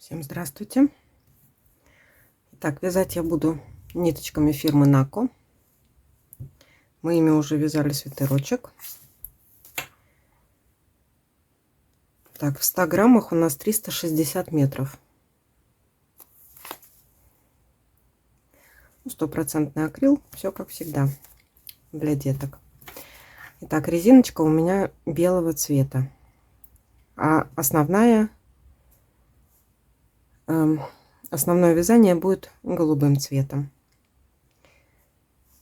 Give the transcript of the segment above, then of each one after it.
Всем здравствуйте. Итак, вязать я буду ниточками фирмы Нако. Мы ими уже вязали свитерочек. Так, в 100 граммах у нас 360 метров. Стопроцентный акрил, все как всегда для деток. Итак, резиночка у меня белого цвета, а основное вязание будет голубым цветом.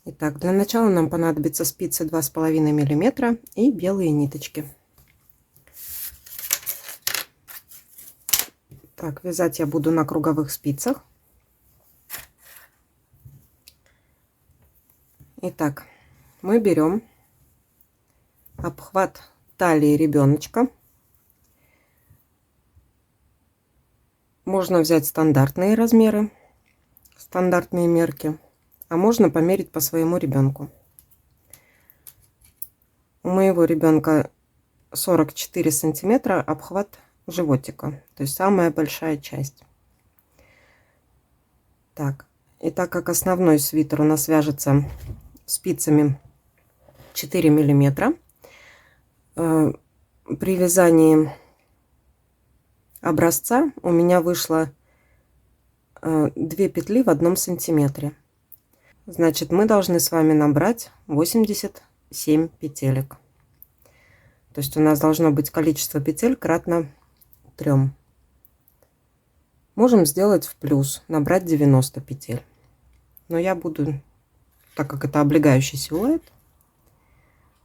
Итак, для начала нам понадобится спицы 2,5 миллиметра и белые ниточки. Так, вязать я буду на круговых спицах. Итак, мы берем обхват талии ребеночка. Можно взять стандартные размеры, стандартные мерки, а можно померить по своему ребенку. У моего ребенка 44 сантиметра обхват животика, то есть самая большая часть. Так, и так как основной свитер у нас вяжется спицами 4 миллиметра, при вязании образца у меня вышло 2 петли в 1 сантиметре. Значит, мы должны с вами набрать 87 петелек. То есть у нас должно быть количество петель кратно 3. Можем сделать в плюс, набрать 90 петель. Но я буду, так как это облегающий силуэт,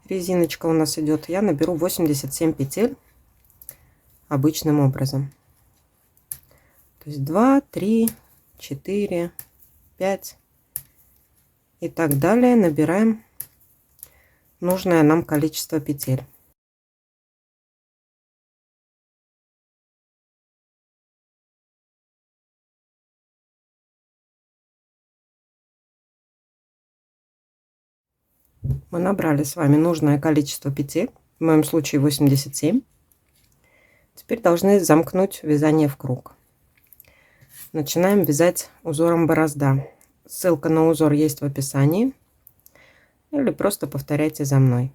резиночка у нас идет, я наберу 87 петель обычным образом. То есть 2, 3, 4, 5 и так далее. Набираем нужное нам количество петель. Мы набрали с вами нужное количество петель, в моем случае 87. Теперь должны замкнуть вязание в круг. Начинаем вязать узором борозда. Ссылка на узор есть в описании. Или просто повторяйте за мной.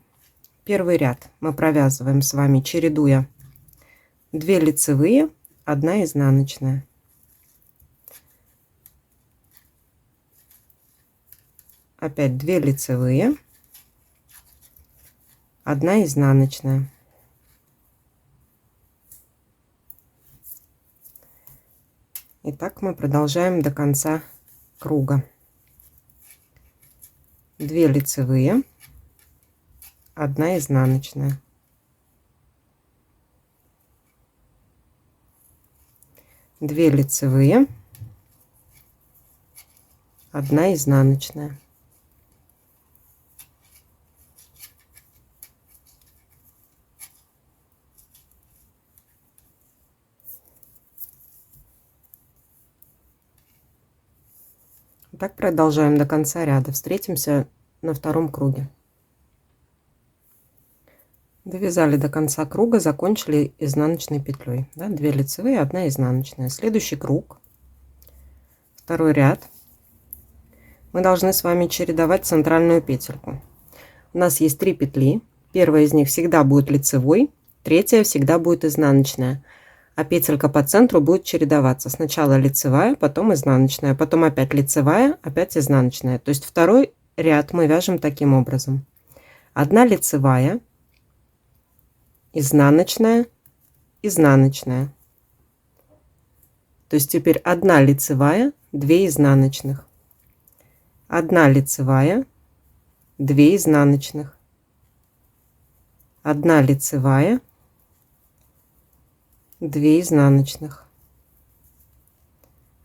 Первый ряд мы провязываем с вами, чередуя 2 лицевые, 1 изнаночная. Опять 2 лицевые, 1 изнаночная. И так мы продолжаем до конца круга. 2 лицевые, 1 изнаночная. 2 лицевые, 1 изнаночная. Так продолжаем до конца ряда. Встретимся на втором круге. Довязали до конца круга, закончили изнаночной петлей. 2 лицевые, 1 изнаночная. Следующий круг, второй ряд. Мы должны с вами чередовать центральную петельку. У нас есть 3 петли. Первая из них всегда будет лицевой, третья всегда будет изнаночная. А петелька по центру будет чередоваться. Сначала лицевая, потом изнаночная, потом опять лицевая, опять изнаночная. То есть второй ряд мы вяжем таким образом. 1 лицевая, изнаночная, изнаночная. То есть теперь 1 лицевая, 2 изнаночных. 1 лицевая, 2 изнаночных. 1 лицевая, 2 изнаночных,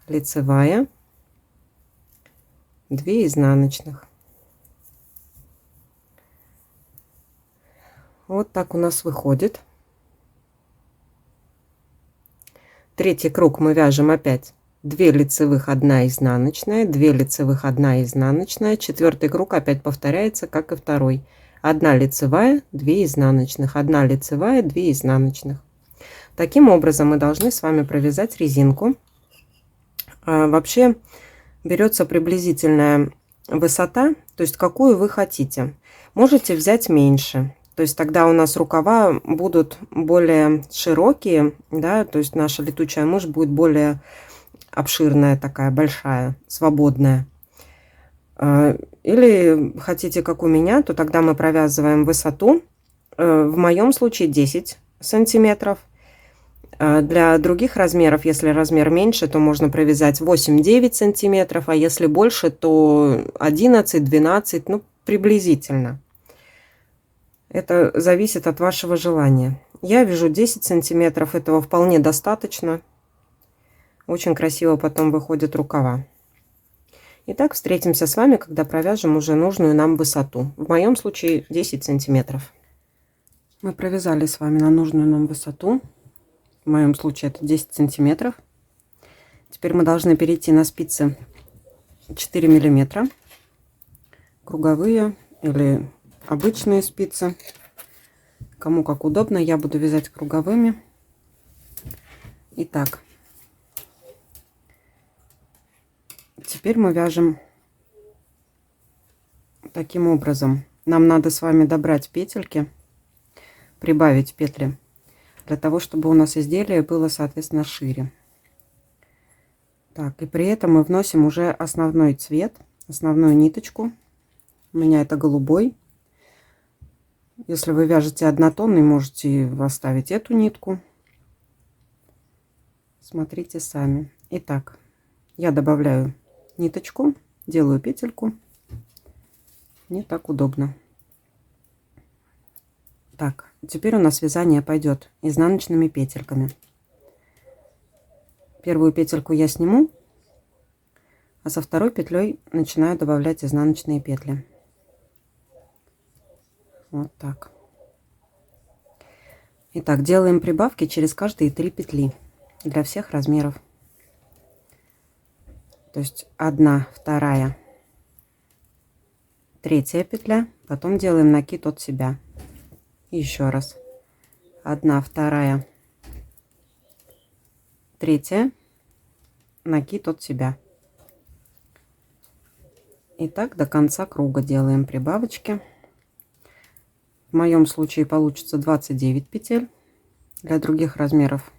лицевая, 2 изнаночных. Вот так у нас выходит. Третий круг мы вяжем опять 2 лицевых, 1 изнаночная, 2 лицевых, 1 изнаночная. Четвертый круг опять повторяется, как и второй. 1 лицевая, 2 изнаночных, 1 лицевая, 2 изнаночных. Таким образом мы должны с вами провязать резинку. Вообще берется приблизительная высота, то есть какую вы хотите. Можете взять меньше, то есть тогда у нас рукава будут более широкие, да, то есть наша летучая мышь будет более обширная, такая большая, свободная. Или хотите, как у меня, то тогда мы провязываем высоту. В моем случае 10 сантиметров. Для других размеров, если размер меньше, то можно провязать 8-9 сантиметров, а если больше, то 11-12, ну, приблизительно. Это зависит от вашего желания. Я вяжу 10 сантиметров, этого вполне достаточно. Очень красиво потом выходят рукава. Итак, встретимся с вами, когда провяжем уже нужную нам высоту. В моем случае 10 сантиметров. Мы провязали с вами на нужную нам высоту. В моем случае это 10 сантиметров. Теперь мы должны перейти на спицы 4 миллиметра. Круговые или обычные спицы. Кому как удобно. Я буду вязать круговыми. Итак. Теперь мы вяжем таким образом. Нам надо с вами добрать петельки, прибавить петли, для того, чтобы у нас изделие было, соответственно, шире. Так, и при этом мы вносим уже основной цвет, основную ниточку. У меня это голубой. Если вы вяжете однотонный, можете оставить эту нитку. Смотрите сами. Итак, я добавляю ниточку, делаю петельку. Мне так удобно. Так, теперь у нас вязание пойдет изнаночными петельками. Первую петельку я сниму, а со второй петлей начинаю добавлять изнаночные петли. Вот так. Итак, делаем прибавки через каждые 3 петли для всех размеров. То есть 1, 2, 3 петля, потом делаем накид от себя. Еще раз. 1, 2, 3, накид от себя. И так до конца круга делаем прибавочки. В моем случае получится 29 петель. Для других размеров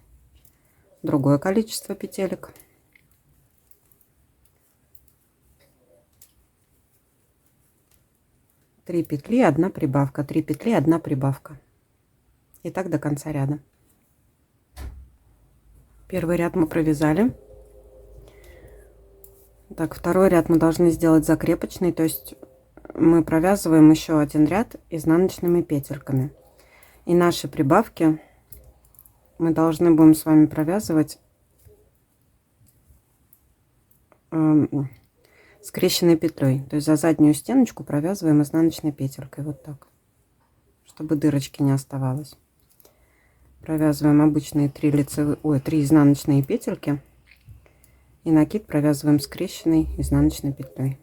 другое количество петелек. Три петли, 1 прибавка, 3 петли, 1 прибавка. И так до конца ряда. Первый ряд мы провязали. Так, второй ряд мы должны сделать закрепочный, то есть мы провязываем еще один ряд изнаночными петельками. И наши прибавки мы должны будем с вами провязывать скрещенной петлей, то есть за заднюю стеночку провязываем изнаночной петелькой, вот так, чтобы дырочки не оставалось. Провязываем обычные 3 изнаночные петельки и накид провязываем скрещенной изнаночной петлей.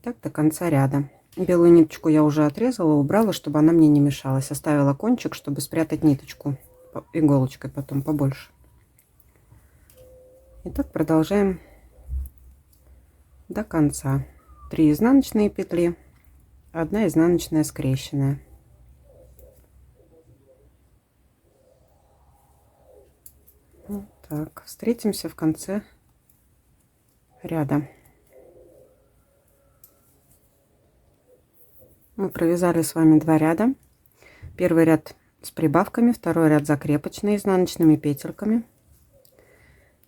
Так до конца ряда. Белую ниточку я уже отрезала, убрала, чтобы она мне не мешалась, оставила кончик, чтобы спрятать ниточку иголочкой потом побольше. Итак, продолжаем до конца. 3 изнаночные петли, 1 изнаночная скрещенная. Вот так, встретимся в конце ряда. Мы провязали с вами 2 ряда. Первый ряд с прибавками, второй ряд закрепочный изнаночными петельками.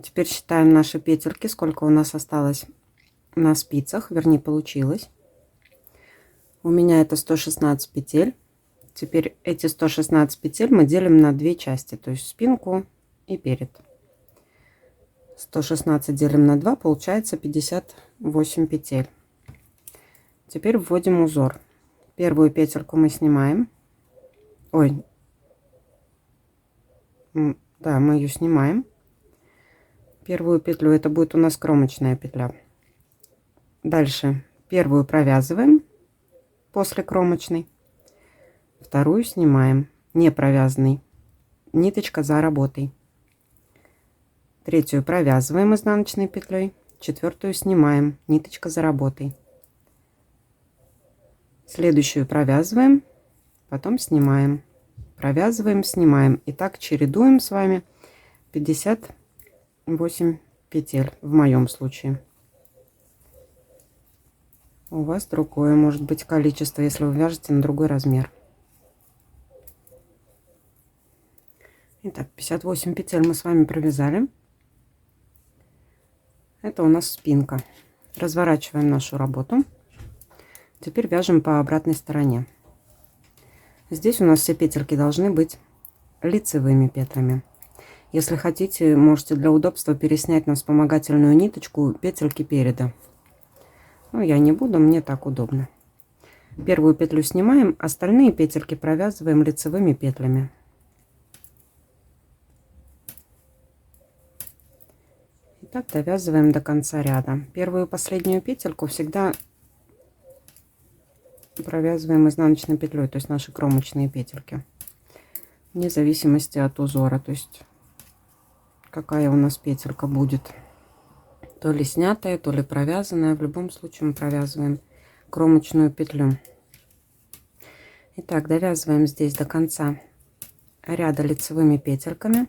Теперь считаем наши петельки, сколько у нас осталось на спицах, вернее получилось. У меня это 116 петель. Теперь эти 116 петель мы делим на 2 части, то есть спинку и перед. 116 делим на 2, получается 58 петель. Теперь вводим узор. Первую петельку мы снимаем. Ой, да, мы ее снимаем. Первую петлю, это будет у нас кромочная петля. Дальше первую провязываем после кромочной, вторую снимаем, не провязанный. ниточка за работой. Третью провязываем изнаночной петлей, четвертую снимаем, ниточка за работой. Следующую провязываем, потом снимаем, провязываем, снимаем. И так чередуем с вами 58 петель в моем случае. У вас другое может быть количество, если вы вяжете на другой размер. Итак, 58 петель мы с вами провязали. Это у нас спинка. Разворачиваем нашу работу. Теперь вяжем по обратной стороне. Здесь у нас все петельки должны быть лицевыми петлями. Если хотите, можете для удобства переснять на вспомогательную ниточку петельки переда. Но я не буду, мне так удобно. Первую петлю снимаем, остальные петельки провязываем лицевыми петлями. И так довязываем до конца ряда. Первую и последнюю петельку всегда провязываем изнаночной петлей, то есть наши кромочные петельки, вне зависимости от узора, то есть какая у нас петелька будет, то ли снятая, то ли провязанная. В любом случае мы провязываем кромочную петлю. Итак, довязываем здесь до конца ряда лицевыми петельками.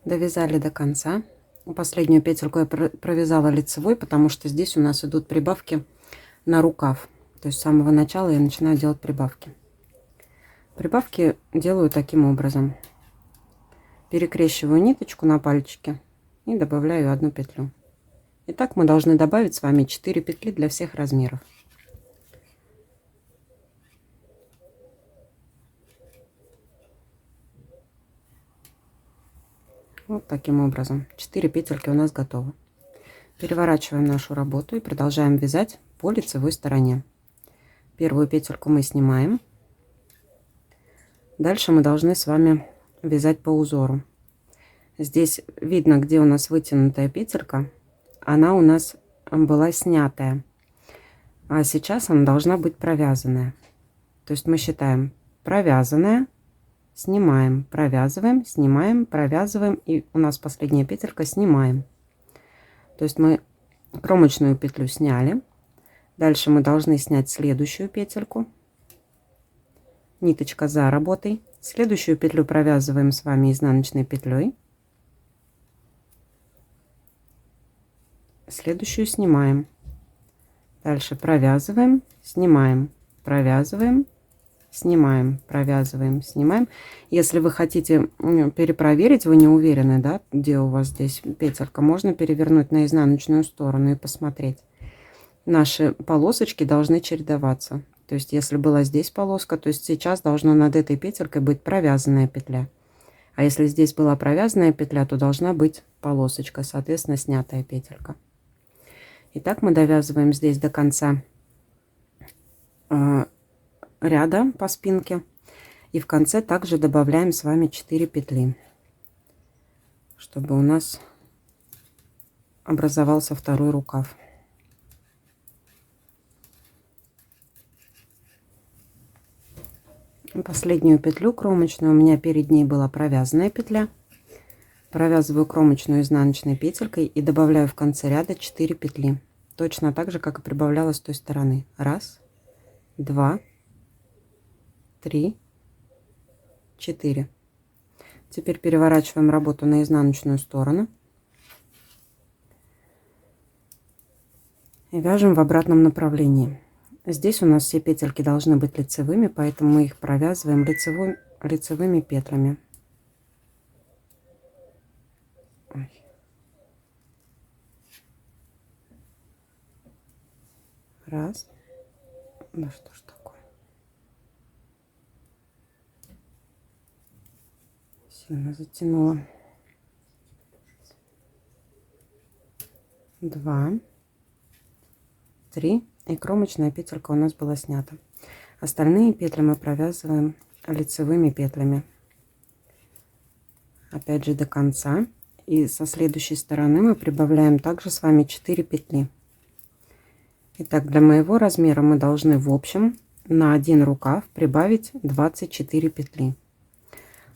Довязали до конца. Последнюю петельку я провязала лицевой, потому что здесь у нас идут прибавки на рукав. То есть с самого начала я начинаю делать прибавки. Прибавки делаю таким образом. Перекрещиваю ниточку на пальчике и добавляю одну петлю. Итак, мы должны добавить с вами 4 петли для всех размеров. Вот таким образом. 4 петельки у нас готовы. Переворачиваем нашу работу и продолжаем вязать по лицевой стороне. Первую петельку мы снимаем. Дальше мы должны с вами вязать по узору. Здесь видно, где у нас вытянутая петелька. Она у нас была снятая. А сейчас она должна быть провязанная. То есть мы считаем провязанная, снимаем, провязываем, снимаем, провязываем, и у нас последняя петелька снимаем. То есть мы кромочную петлю сняли. Дальше мы должны снять следующую петельку. Ниточка за работой. Следующую петлю провязываем с вами изнаночной петлей. Следующую снимаем. Дальше провязываем, снимаем, провязываем, снимаем, провязываем, снимаем. Если вы хотите перепроверить, вы не уверены, да, где у вас здесь петелька, можно перевернуть на изнаночную сторону и посмотреть. Наши полосочки должны чередоваться. То есть если была здесь полоска, то есть сейчас должна над этой петелькой быть провязанная петля. А если здесь была провязанная петля, то должна быть полосочка, соответственно, снятая петелька. Итак, мы довязываем здесь до конца ряда по спинке. И в конце также добавляем с вами 4 петли, чтобы у нас образовался второй рукав. Последнюю петлю кромочную, у меня перед ней была провязанная петля. Провязываю кромочную изнаночной петелькой и добавляю в конце ряда 4 петли. Точно так же, как и прибавляла с той стороны. 1, 2, 3, 4. Теперь переворачиваем работу на изнаночную сторону. И вяжем в обратном направлении. Здесь у нас все петельки должны быть лицевыми, поэтому мы их провязываем лицевыми петлями. Ой. Раз. Да что ж такое? Сильно затянула. 2, 3. И кромочная петелька у нас была снята. Остальные петли мы провязываем лицевыми петлями. Опять же до конца. И со следующей стороны мы прибавляем также с вами 4 петли. Итак, для моего размера мы должны в общем на один рукав прибавить 24 петли.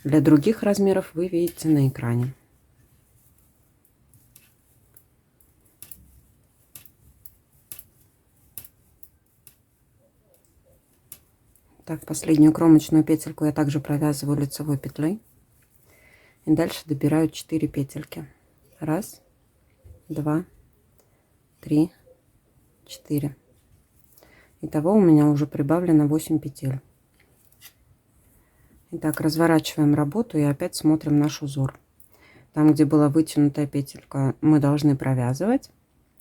Для других размеров вы видите на экране. Так, последнюю кромочную петельку я также провязываю лицевой петлей. И дальше добираю 4 петельки. 1, 2, 3, 4. Итого у меня уже прибавлено 8 петель. Итак, разворачиваем работу и опять смотрим наш узор. Там, где была вытянутая петелька, мы должны провязывать,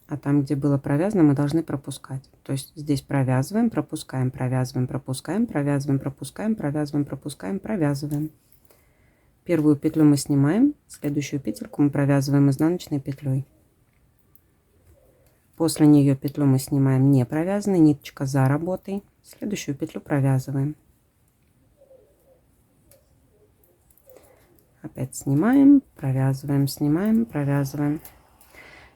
а там, где было провязано, мы должны пропускать. То есть здесь провязываем, пропускаем, провязываем, пропускаем, провязываем, пропускаем, провязываем, пропускаем, провязываем. Первую петлю мы снимаем, следующую петельку мы провязываем изнаночной петлей. После нее петлю мы снимаем не провязанной, ниточка за работой. Следующую петлю провязываем. Опять снимаем, провязываем, снимаем, провязываем.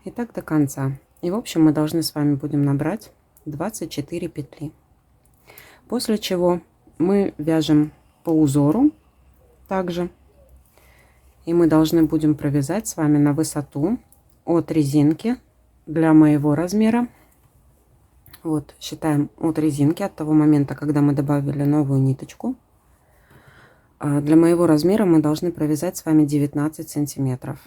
И так до конца. И в общем мы должны с вами будем набрать 24 петли. После чего мы вяжем по узору также. И мы должны будем провязать с вами на высоту от резинки для моего размера. Вот, считаем от резинки, от того момента, когда мы добавили новую ниточку. Для моего размера мы должны провязать с вами 19 сантиметров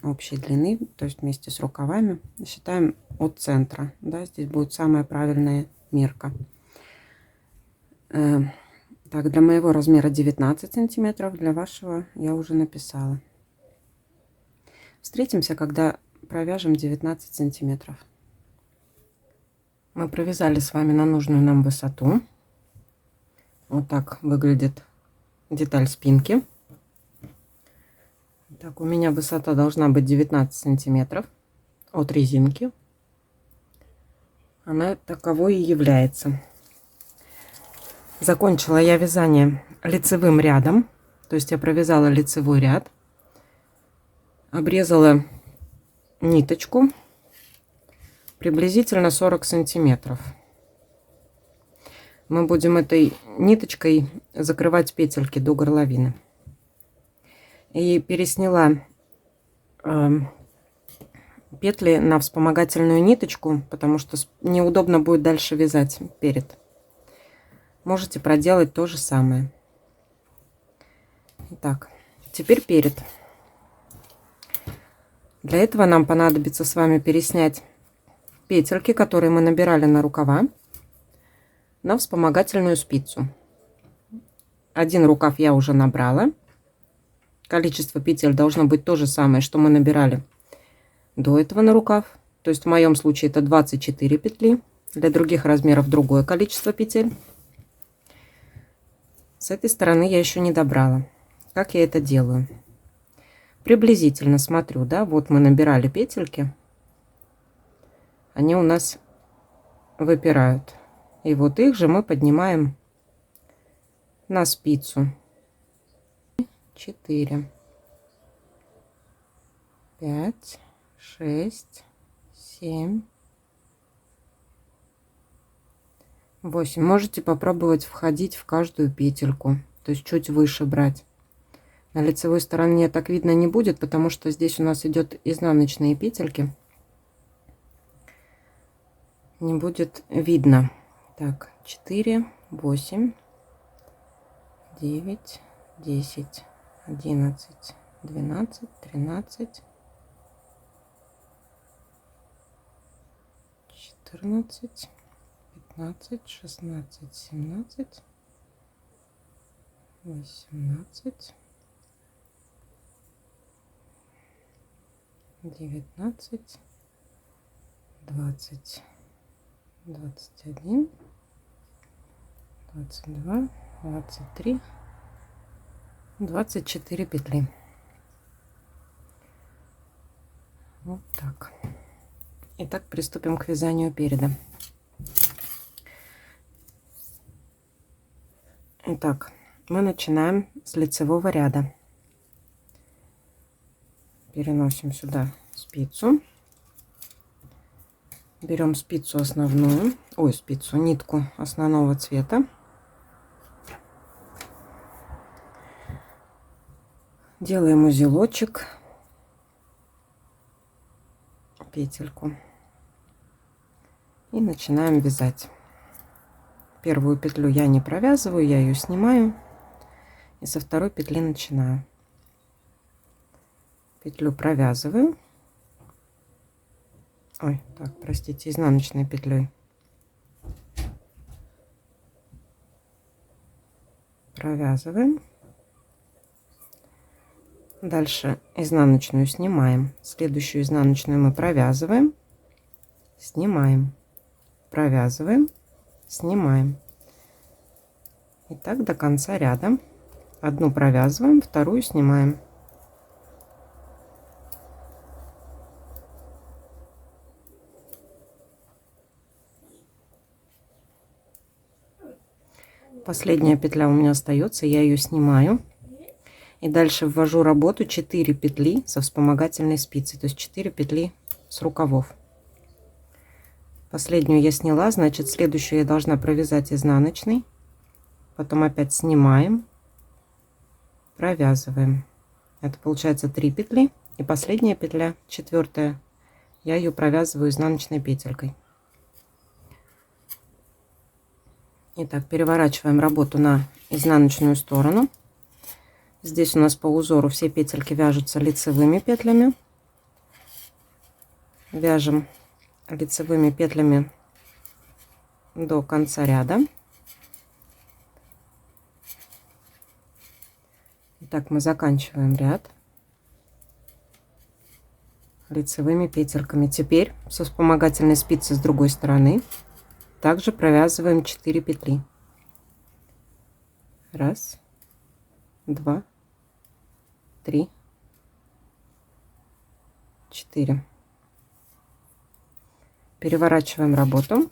общей длины, то есть вместе с рукавами. Считаем от центра. Да, здесь будет самая правильная мерка. Так, для моего размера 19 сантиметров, для вашего я уже написала. Встретимся, когда провяжем 19 сантиметров. Мы провязали с вами на нужную нам высоту. Вот так выглядит деталь спинки. Так, у меня высота должна быть 19 сантиметров от резинки. Она таковой и является. Закончила я вязание лицевым рядом, то есть я провязала лицевой ряд, обрезала ниточку приблизительно 40 сантиметров. Мы будем этой ниточкой закрывать петельки до горловины. И пересняла петли на вспомогательную ниточку, потому что неудобно будет дальше вязать перед. Можете проделать то же самое. Итак, теперь перед. Для этого нам понадобится с вами переснять петельки, которые мы набирали на рукава, на вспомогательную спицу. Один рукав я уже набрала. Количество петель должно быть то же самое, что мы набирали до этого на рукав. То есть в моем случае это 24 петли. Для других размеров другое количество петель. С этой стороны я еще не добрала. Как я это делаю? Приблизительно смотрю, да, вот мы набирали петельки. Они у нас выпирают. И вот их же мы поднимаем на спицу. 4, 5, 6, 7, 8. Можете попробовать входить в каждую петельку, то есть чуть выше брать. На лицевой стороне так видно не будет, потому что здесь у нас идет изнаночные петельки. Не будет видно. Так, 4, 8, 9, 10, 11, 12, 13, 14, 15, 16, 17, 18, 19, 20, 21, 22, 23, 24 петли. Вот так. Итак, приступим к вязанию переда. Итак, мы начинаем с лицевого ряда. Переносим сюда спицу. Берем спицу основную, нитку основного цвета. Делаем узелочек, петельку и начинаем вязать. Первую петлю я не провязываю, я ее снимаю и со второй петли начинаю. Петлю провязываю, простите, изнаночной петлей провязываем. Дальше изнаночную снимаем, следующую изнаночную мы провязываем, снимаем, провязываем, снимаем. И так до конца ряда. Одну провязываем, вторую снимаем. Последняя петля у меня остается, я ее снимаю. И дальше ввожу работу 4 петли со вспомогательной спицей, то есть 4 петли с рукавов. Последнюю я сняла, значит следующую я должна провязать изнаночной, потом опять снимаем, провязываем. Это получается 3 петли, и последняя петля, 4-я, я ее провязываю изнаночной петелькой. Итак, переворачиваем работу на изнаночную сторону. Здесь у нас по узору все петельки вяжутся лицевыми петлями. Вяжем лицевыми петлями до конца ряда. Итак, мы заканчиваем ряд лицевыми петельками. Теперь со вспомогательной спицы с другой стороны также провязываем 4 петли. Раз, 2, 3, 4. Переворачиваем работу.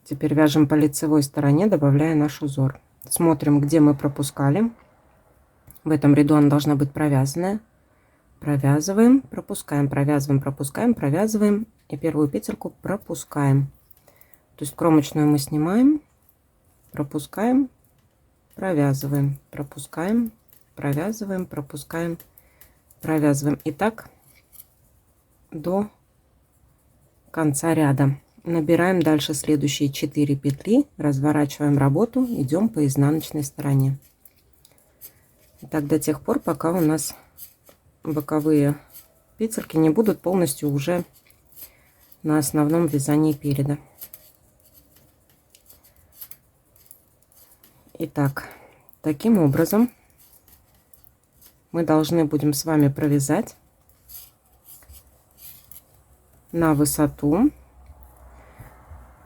Теперь вяжем по лицевой стороне, добавляя наш узор. Смотрим, где мы пропускали. В этом ряду она должна быть провязанная. Провязываем, пропускаем, провязываем, пропускаем, провязываем. И первую петельку пропускаем. То есть кромочную мы снимаем, пропускаем, провязываем, пропускаем, провязываем, пропускаем, провязываем. И так до конца ряда. Набираем дальше следующие 4 петли, разворачиваем работу, идем по изнаночной стороне. И так до тех пор, пока у нас боковые петельки не будут полностью уже на основном вязании переда. Итак, таким образом мы должны будем с вами провязать на высоту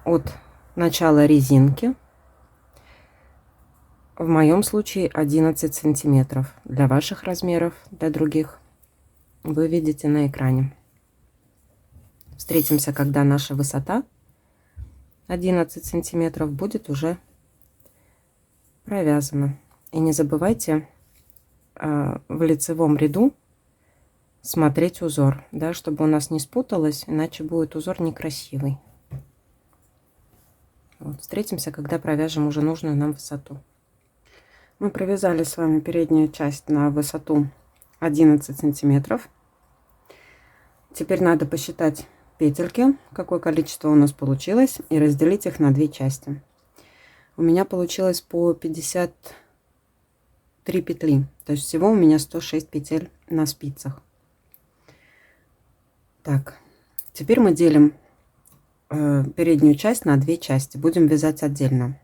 от начала резинки, в моем случае 11 сантиметров. Для ваших размеров, для других, вы видите на экране. Встретимся, когда наша высота 11 сантиметров будет уже провязана. И не забывайте в лицевом ряду смотреть узор, да, чтобы у нас не спуталось, иначе будет узор некрасивый. Вот, встретимся, когда провяжем уже нужную нам высоту. Мы провязали с вами переднюю часть на высоту 11 сантиметров. Теперь надо посчитать петельки, какое количество у нас получилось, и разделить их на 2 части. У меня получилось по 53 петли, то есть всего у меня 106 петель на спицах. Так, теперь мы делим переднюю часть на 2 части, будем вязать отдельно.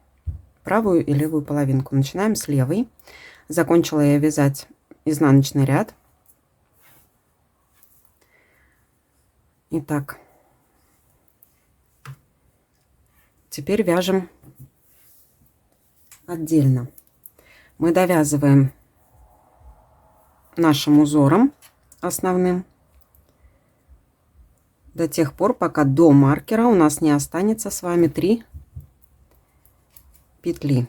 правую и левую половинку. Начинаем с левой. Закончила я вязать изнаночный ряд. Итак, теперь вяжем отдельно. Мы довязываем нашим узором основным до тех пор, пока до маркера у нас не останется с вами 3 петли.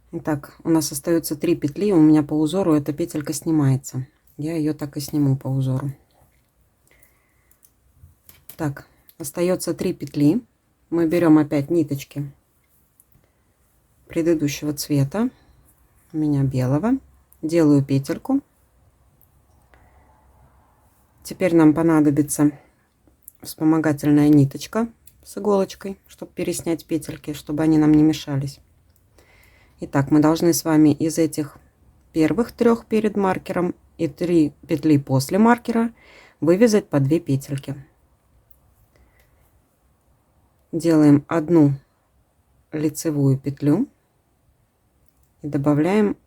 Итак, у нас остается 3 петли, у меня по узору эта петелька снимается. Я ее так и сниму по узору. Так, остается 3 петли. Мы берем опять ниточки предыдущего цвета, у меня белого, делаю петельку. Теперь нам понадобится вспомогательная ниточка с иголочкой, чтобы переснять петельки, чтобы они нам не мешались. Итак, мы должны с вами из этих первых 3 перед маркером и 3 петли после маркера вывязать по 2 петельки. Делаем 1 лицевую петлю и добавляем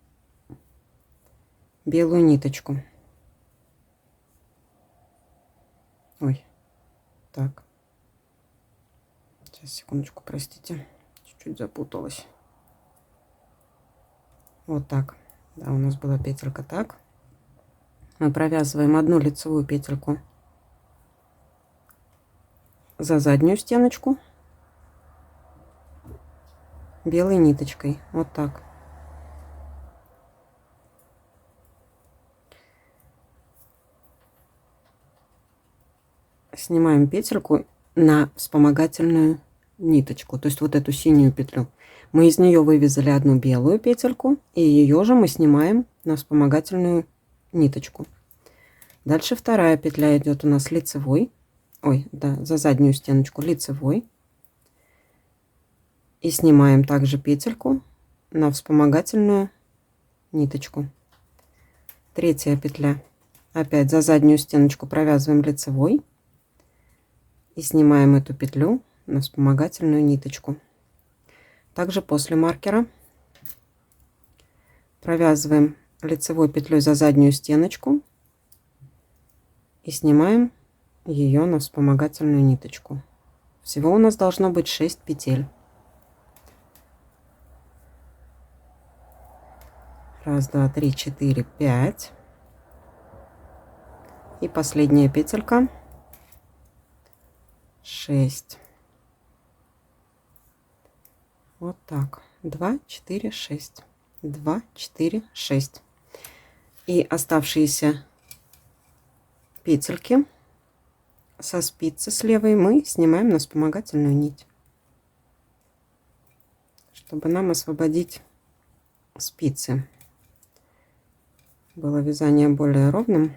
белую ниточку. Ой, так. Сейчас, секундочку, простите, чуть-чуть запуталась. Вот так. Да, у нас была петелька так. Мы провязываем 1 лицевую петельку за заднюю стеночку белой ниточкой. Вот так. Снимаем петельку на вспомогательную ниточку, то есть вот эту синюю петлю. Мы из нее вывязали 1 белую петельку, и ее же мы снимаем на вспомогательную ниточку. Дальше вторая петля идет у нас лицевой, ой, да, за заднюю стеночку лицевой, и снимаем также петельку на вспомогательную ниточку. Третья петля, опять за заднюю стеночку провязываем лицевой и снимаем эту петлю на вспомогательную ниточку. Также после маркера провязываем лицевой петлей за заднюю стеночку и снимаем ее на вспомогательную ниточку. Всего у нас должно быть 6 петель. 1, 2, 3, 4, 5. И последняя петелька 6. Вот так. 2, 4, 6. 2, 4, 6. И оставшиеся петельки со спицы с левой мы снимаем на вспомогательную нить, чтобы нам освободить спицы. Было вязание более ровным.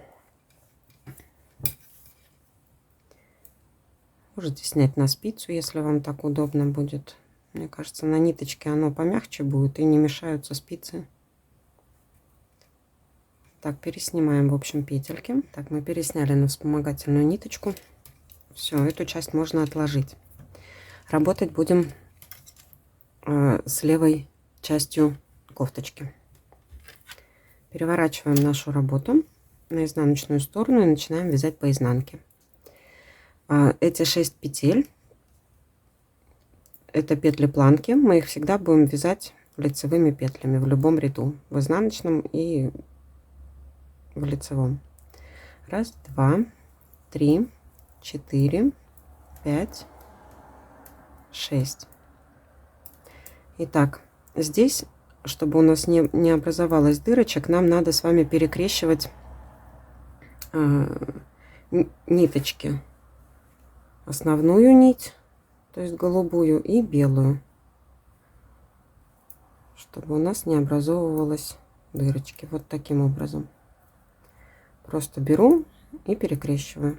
Можете снять на спицу, если вам так удобно будет. Мне кажется, на ниточке оно помягче будет и не мешаются спицы. Так, переснимаем, в общем, петельки. Так, мы пересняли на вспомогательную ниточку. Все, эту часть можно отложить. Работать будем с левой частью кофточки. Переворачиваем нашу работу на изнаночную сторону и начинаем вязать по изнанке. Эти 6 петель, это петли планки, мы их всегда будем вязать лицевыми петлями в любом ряду, в изнаночном и в лицевом. 1, 2, 3, 4, 5, 6. Итак, здесь, чтобы у нас не образовалось дырочек, нам надо с вами перекрещивать ниточки. Основную нить, то есть голубую, и белую, чтобы у нас не образовывалось дырочки. Вот таким образом. Просто беру и перекрещиваю.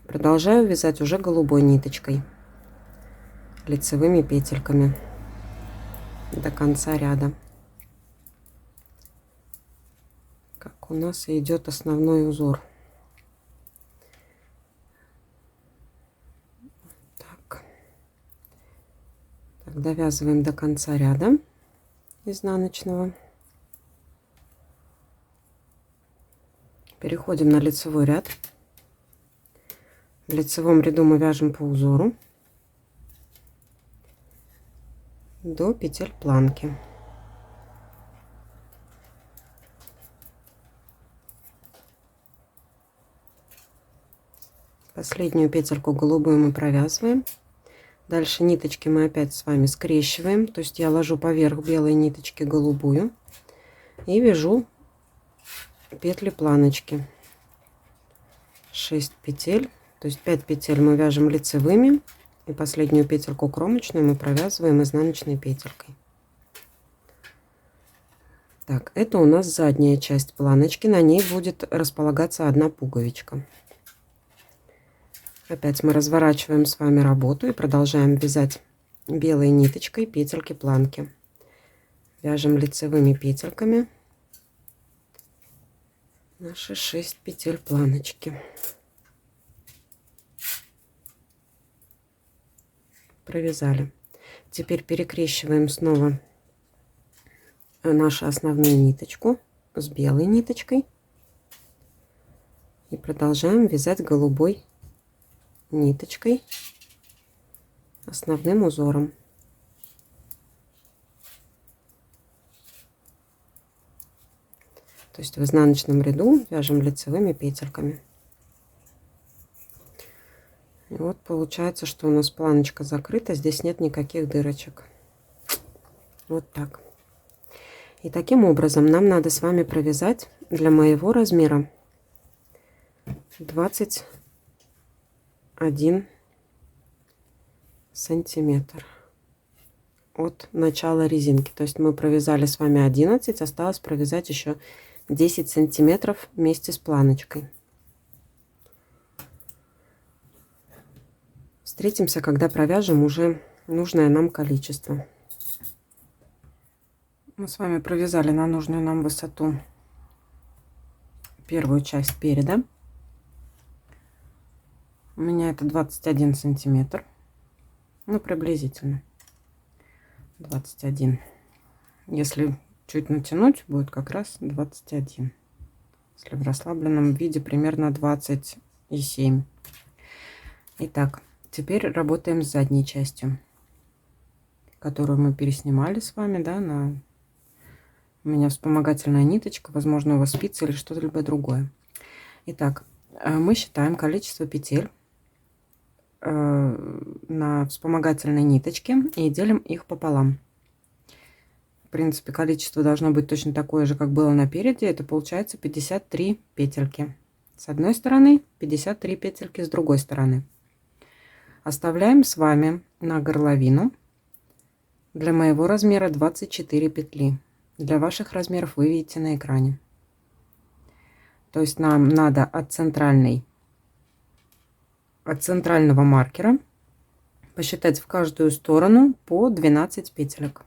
Продолжаю вязать уже голубой ниточкой, лицевыми петельками до конца ряда. Как у нас идет основной узор. Так. Довязываем до конца ряда изнаночного. Переходим на лицевой ряд. В лицевом ряду мы вяжем по узору до петель планки. Последнюю петельку голубую мы провязываем. Дальше ниточки мы опять с вами скрещиваем. То есть я ложу поверх белой ниточки голубую и вяжу петли планочки. 6 петель. То есть 5 петель мы вяжем лицевыми. И последнюю петельку кромочную мы провязываем изнаночной петелькой. Так, это у нас задняя часть планочки. На ней будет располагаться одна пуговичка. Опять мы разворачиваем с вами работу и продолжаем вязать белой ниточкой петельки планки. Вяжем лицевыми петельками наши 6 петель планочки. Провязали. Теперь перекрещиваем снова нашу основную ниточку с белой ниточкой и продолжаем вязать голубой ниточкой основным узором. То есть в изнаночном ряду вяжем лицевыми петельками. И вот получается, что у нас планочка закрыта, здесь нет никаких дырочек. Вот так. И таким образом нам надо с вами провязать для моего размера 21 сантиметр от начала резинки. То есть мы провязали с вами 11, осталось провязать еще 10 сантиметров вместе с планочкой. Встретимся, когда провяжем уже нужное нам количество. Мы с вами провязали на нужную нам высоту первую часть переда. У меня это 21 сантиметр. Ну, приблизительно 21. Если чуть натянуть, будет как раз 21. Если в расслабленном виде примерно 27. Итак, теперь работаем с задней частью, которую мы переснимали с вами, да, у меня вспомогательная ниточка, возможно, у вас спицы или что-либо другое. Итак, мы считаем количество петель на вспомогательной ниточке и делим их пополам. В принципе, количество должно быть точно такое же, как было напереди. Это получается 53 петельки с одной стороны, 53 петельки с другой стороны. Оставляем с вами на горловину для моего размера 24 петли. Для ваших размеров вы видите на экране. То есть нам надо от центрального маркера посчитать в каждую сторону по 12 петелек.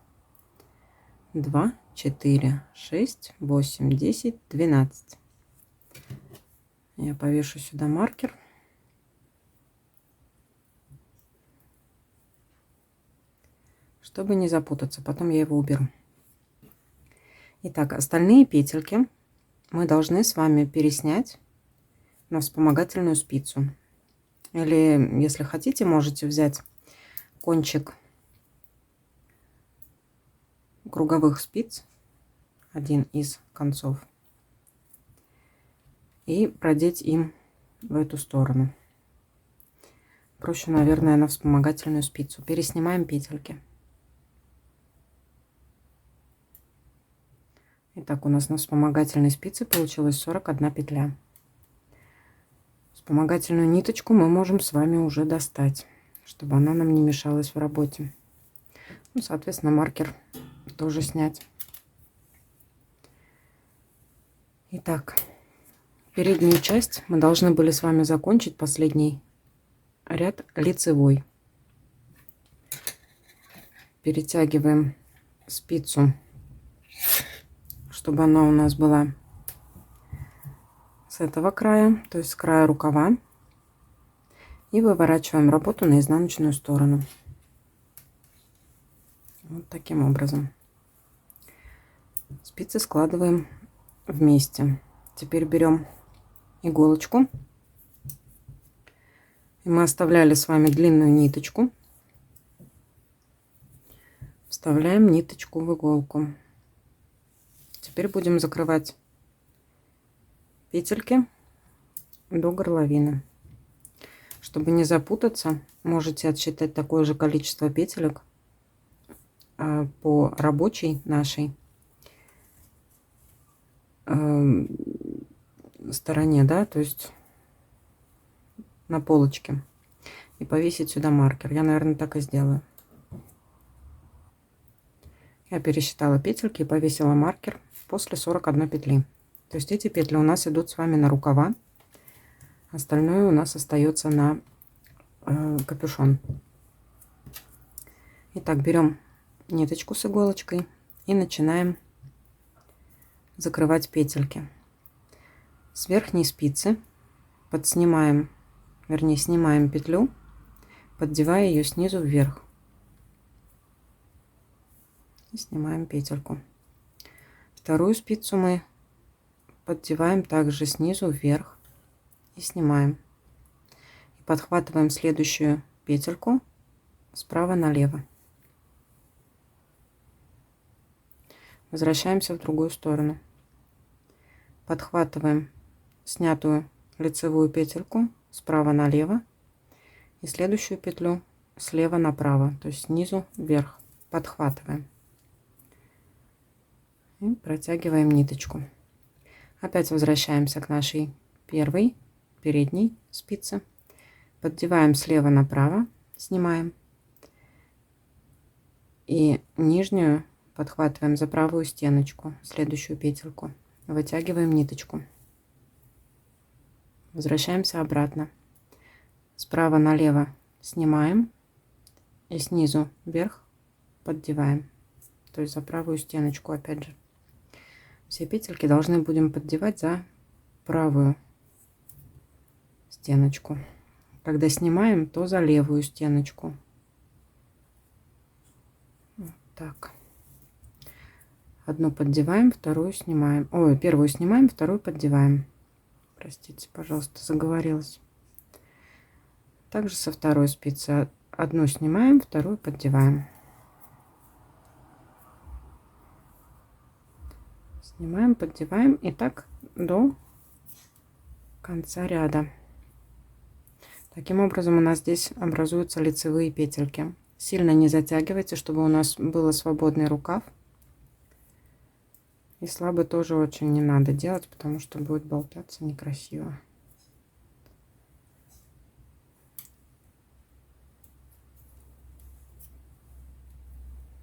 2, 4, 6, 8, 10, 12. Я повешу сюда маркер. Чтобы не запутаться, потом я его уберу. Итак, остальные петельки мы должны с вами переснять на вспомогательную спицу. Или, если хотите, можете взять кончик круговых спиц, один из концов, и продеть им в эту сторону. проще, наверное, на вспомогательную спицу. Переснимаем петельки. Итак, у нас на вспомогательной спице получилось 41 петля. Вспомогательную ниточку мы можем с вами уже достать, чтобы она нам не мешалась в работе. Ну, соответственно, маркер тоже снять. Итак, переднюю часть мы должны были с вами закончить, последний ряд лицевой. Перетягиваем спицу, чтобы она у нас была с этого края, то есть с края рукава, и выворачиваем работу на изнаночную сторону. Вот таким образом. Спицы складываем вместе. Теперь берем иголочку. И мы оставляли с вами длинную ниточку. Вставляем ниточку в иголку. Теперь будем закрывать петельки до горловины. Чтобы не запутаться, можете отсчитать такое же количество петелек по рабочей нашей стороне, да, то есть на полочке, и повесить сюда маркер. Я, наверное, так и сделаю. Я пересчитала петельки и повесила маркер после 41 петли. То есть эти петли у нас идут с вами на рукава, остальное у нас остается на капюшон. Итак, берем ниточку с иголочкой и начинаем закрывать петельки. С верхней спицы подснимаем, вернее, снимаем петлю, поддевая ее снизу вверх. И снимаем петельку. Вторую спицу мы поддеваем также снизу вверх и снимаем. И подхватываем следующую петельку справа налево. Возвращаемся в другую сторону. Подхватываем снятую лицевую петельку справа налево и следующую петлю слева направо, то есть снизу вверх. Подхватываем и протягиваем ниточку. Опять возвращаемся к нашей первой передней спице, поддеваем слева направо, снимаем, и нижнюю подхватываем за правую стеночку, следующую петельку, вытягиваем ниточку, возвращаемся обратно, справа налево снимаем и снизу вверх поддеваем, то есть за правую стеночку. Опять же, все петельки должны будем поддевать за правую стеночку. Когда снимаем, то за левую стеночку. Вот так. Одну поддеваем, вторую снимаем. Ой, первую снимаем, вторую поддеваем. Простите, пожалуйста, заговорилась. Также со второй спицы одну снимаем, вторую поддеваем. Снимаем, поддеваем, и так до конца ряда. Таким образом у нас здесь образуются лицевые петельки. Сильно не затягивайте, чтобы у нас был свободный рукав. И слабо тоже очень не надо делать, потому что будет болтаться некрасиво.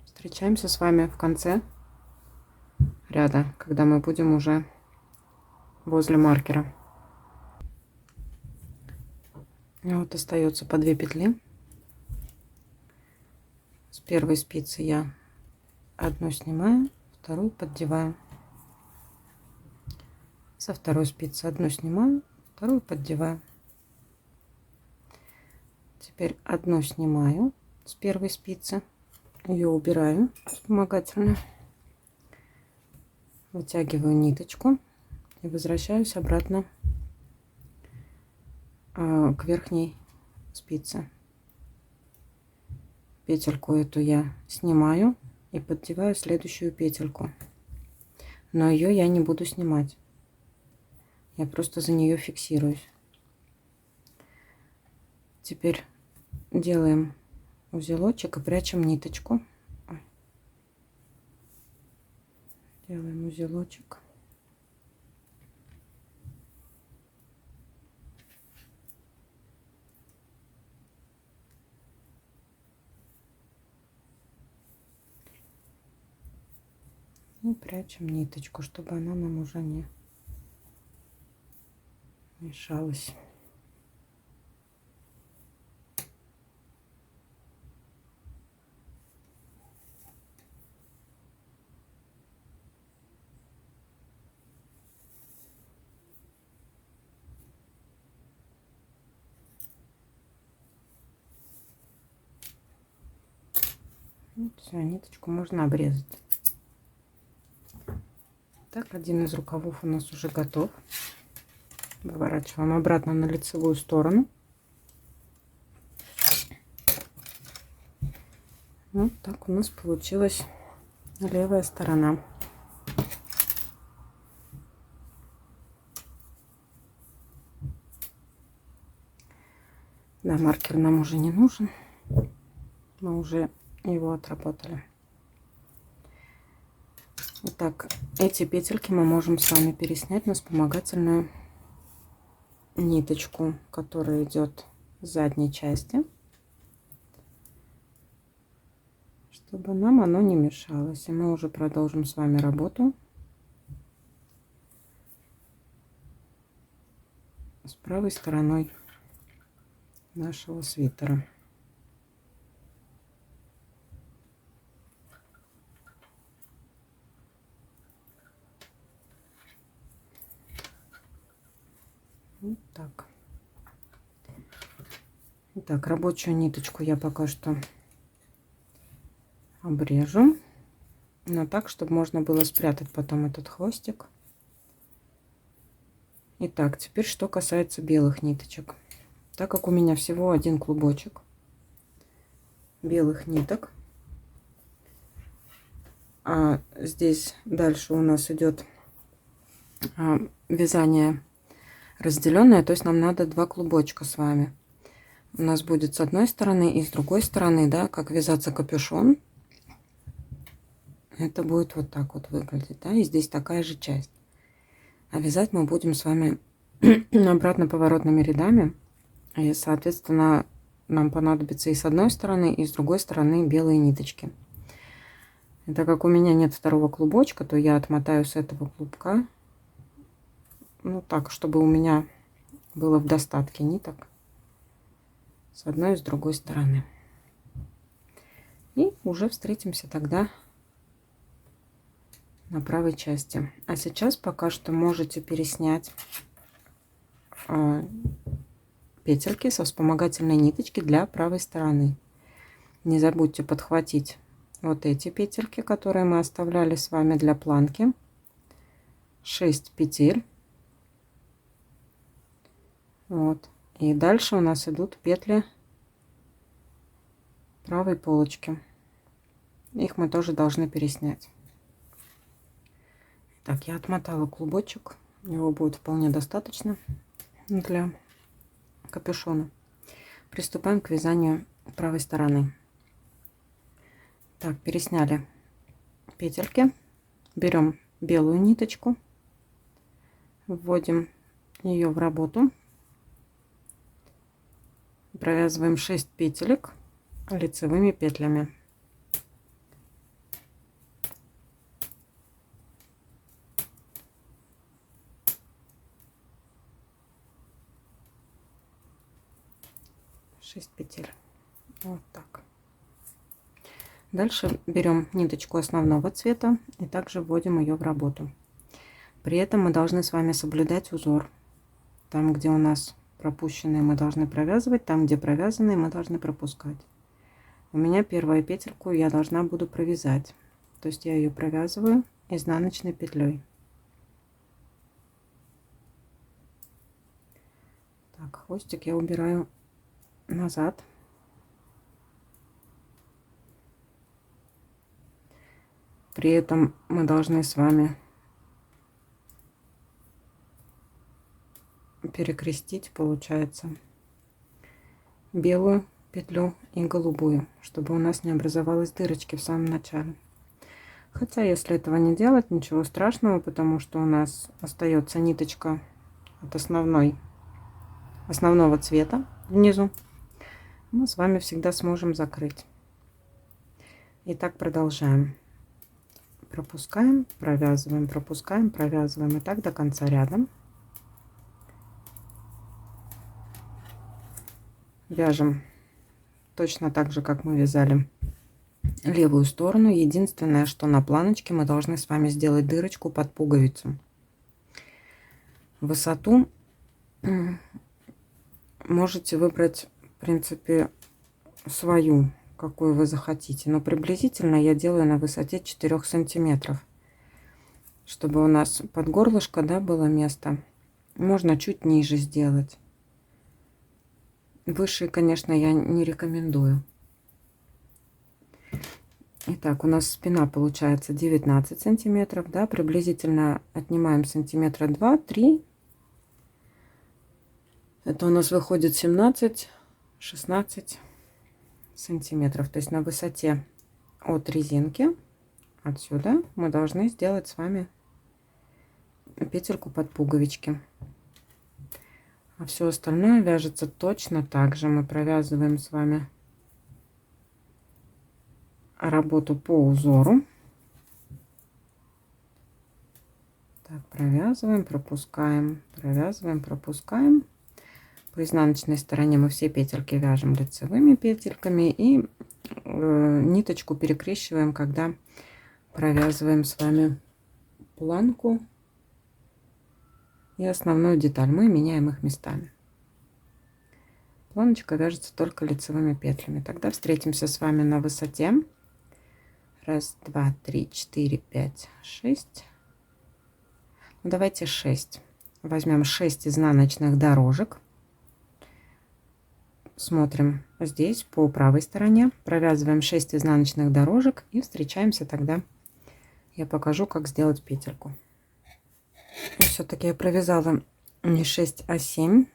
Встречаемся с вами в конце ряда, когда мы будем уже возле маркера. И вот остается по 2 петли. С первой спицы я одну снимаю, вторую поддеваю. Со второй спицы одну снимаю, вторую поддеваю. Теперь одну снимаю с первой спицы, ее убираю вспомогательно, вытягиваю ниточку и возвращаюсь обратно к верхней спице. Петельку эту я снимаю и поддеваю следующую петельку, но ее я не буду снимать, я просто за нее фиксируюсь. Теперь делаем узелочек и прячем ниточку. Делаем узелочек. И прячем ниточку, чтобы она нам уже не мешалась. Вот, все, ниточку можно обрезать. Так, один из рукавов у нас уже готов. Выворачиваем обратно на лицевую сторону. Вот так у нас получилась левая сторона. Да, маркер нам уже не нужен. Мы уже его отработали. Итак, эти петельки мы можем с вами переснять на вспомогательную ниточку, которая идет с задней части, чтобы нам оно не мешалось. И мы уже продолжим с вами работу с правой стороной нашего свитера. Вот так. Итак, рабочую ниточку я пока что обрежу, но так, чтобы можно было спрятать потом этот хвостик. Итак, теперь что касается белых ниточек. Так как у меня всего один клубочек белых ниток, а здесь дальше у нас идет вязание разделенное, то есть нам надо 2 клубочка с вами. У нас будет с одной стороны и с другой стороны, да, как вязаться капюшон. Это будет вот так вот выглядеть, да, и здесь такая же часть. А вязать мы будем с вами обратно поворотными рядами, и, соответственно, нам понадобится и с одной стороны, и с другой стороны белые ниточки. И так как у меня нет второго клубочка, то я отмотаю с этого клубка, ну так, чтобы у меня было в достатке ниток с одной и с другой стороны. И уже встретимся тогда на правой части. А сейчас пока что можете переснять петельки со вспомогательной ниточки для правой стороны. Не забудьте подхватить вот эти петельки, которые мы оставляли с вами для планки. 6 петель. Вот. И дальше у нас идут петли правой полочки. Их мы тоже должны переснять. Так, я отмотала клубочек. Его будет вполне достаточно для капюшона. Приступаем к вязанию правой стороны. Так, пересняли петельки. Берем белую ниточку. Вводим ее в работу. Провязываем 6 петелек лицевыми петлями. Петель. Вот так. Дальше берем ниточку основного цвета и также вводим ее в работу. При этом мы должны с вами соблюдать узор. Там, где у нас пропущенные, мы должны провязывать, там, где провязанные, мы должны пропускать. У меня первую петельку я должна буду провязать, то есть я ее провязываю изнаночной петлей. Так, хвостик я убираю назад. При этом мы должны с вами перекрестить, получается, белую петлю и голубую, чтобы у нас не образовалась дырочки в самом начале. Хотя, если этого не делать, ничего страшного, потому что у нас остается ниточка от основного цвета внизу. Мы с вами всегда сможем закрыть. Итак, продолжаем. Пропускаем, провязываем, пропускаем, провязываем. И так до конца ряда. Вяжем точно так же, как мы вязали левую сторону. Единственное, что на планочке мы должны с вами сделать дырочку под пуговицу. Высоту можете выбрать, в принципе, свою, какую вы захотите. Но приблизительно я делаю на высоте 4 сантиметров. Чтобы у нас под горлышко, да, было место. Можно чуть ниже сделать. Выше, конечно, я не рекомендую. Итак, у нас спина получается 19 сантиметров, да, приблизительно отнимаем сантиметра 2-3. Это у нас выходит 17-16 сантиметров. То есть на высоте от резинки отсюда мы должны сделать с вами петельку под пуговички. А все остальное вяжется точно так же. Мы провязываем с вами работу по узору. Так, провязываем, пропускаем, провязываем, пропускаем. По изнаночной стороне мы все петельки вяжем лицевыми петельками и ниточку перекрещиваем, когда провязываем с вами планку и основную деталь. Мы меняем их местами. Планочка вяжется только лицевыми петлями. Тогда встретимся с вами на высоте. 1, 2, 3, 4, 5, 6. Ну, давайте 6. Возьмем 6 изнаночных дорожек. Смотрим здесь по правой стороне. Провязываем 6 изнаночных дорожек и встречаемся тогда. Я покажу, как сделать петельку. Все-таки я провязала не 6, а 7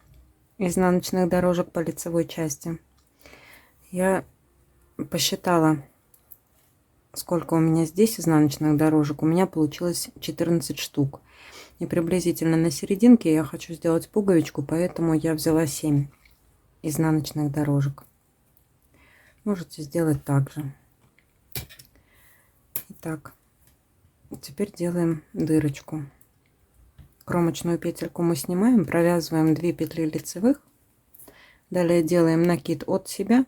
изнаночных дорожек по лицевой части. Я посчитала, сколько у меня здесь изнаночных дорожек. У меня получилось 14 штук. И приблизительно на серединке я хочу сделать пуговичку, поэтому я взяла 7 изнаночных дорожек. Можете сделать так же. Итак, теперь делаем дырочку. Кромочную петельку мы снимаем, провязываем 2 петли лицевых. Далее делаем накид от себя.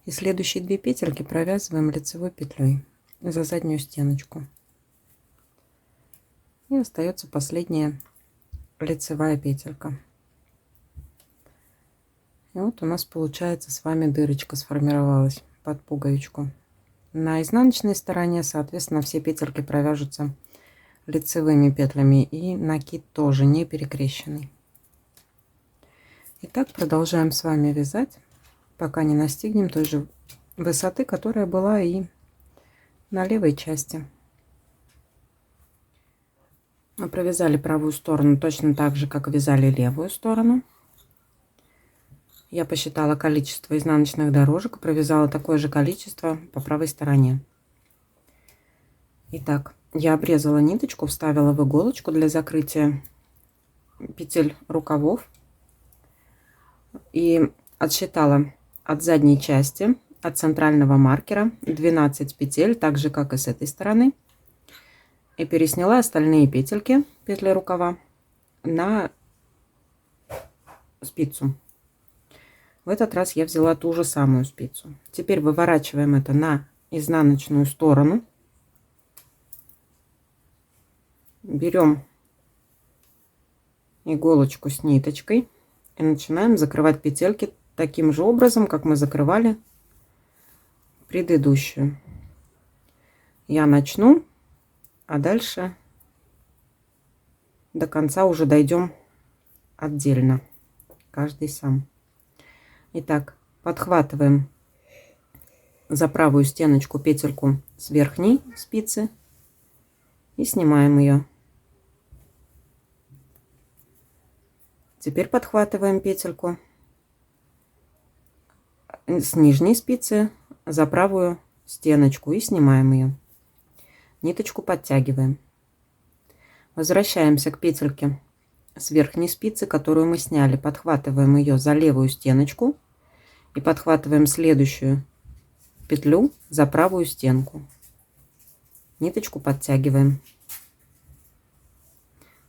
И следующие 2 петельки провязываем лицевой петлей за заднюю стеночку. И остается последняя лицевая петелька. И вот у нас получается с вами дырочка сформировалась под пуговичку. На изнаночной стороне, соответственно, все петельки провяжутся лицевыми петлями, и накид тоже не перекрещенный. Итак, продолжаем с вами вязать, пока не настигнем той же высоты, которая была и на левой части. Мы провязали правую сторону точно так же, как вязали левую сторону. Я посчитала количество изнаночных дорожек, провязала такое же количество по правой стороне. Итак, я обрезала ниточку, вставила в иголочку для закрытия петель рукавов и отсчитала от задней части, от центрального маркера 12 петель, так же как и с этой стороны, и пересняла остальные петельки, петли рукава, на спицу. В этот раз я взяла ту же самую спицу. Теперь выворачиваем это на изнаночную сторону. Берем иголочку с ниточкой и начинаем закрывать петельки таким же образом, как мы закрывали предыдущую. Я начну, а дальше до конца уже дойдем отдельно, каждый сам. Итак, подхватываем за правую стеночку петельку с верхней спицы и снимаем ее. Теперь подхватываем петельку с нижней спицы за правую стеночку и снимаем ее. Ниточку подтягиваем. Возвращаемся к петельке с верхней спицы, которую мы сняли. Подхватываем ее за левую стеночку и подхватываем следующую петлю за правую стенку. Ниточку подтягиваем.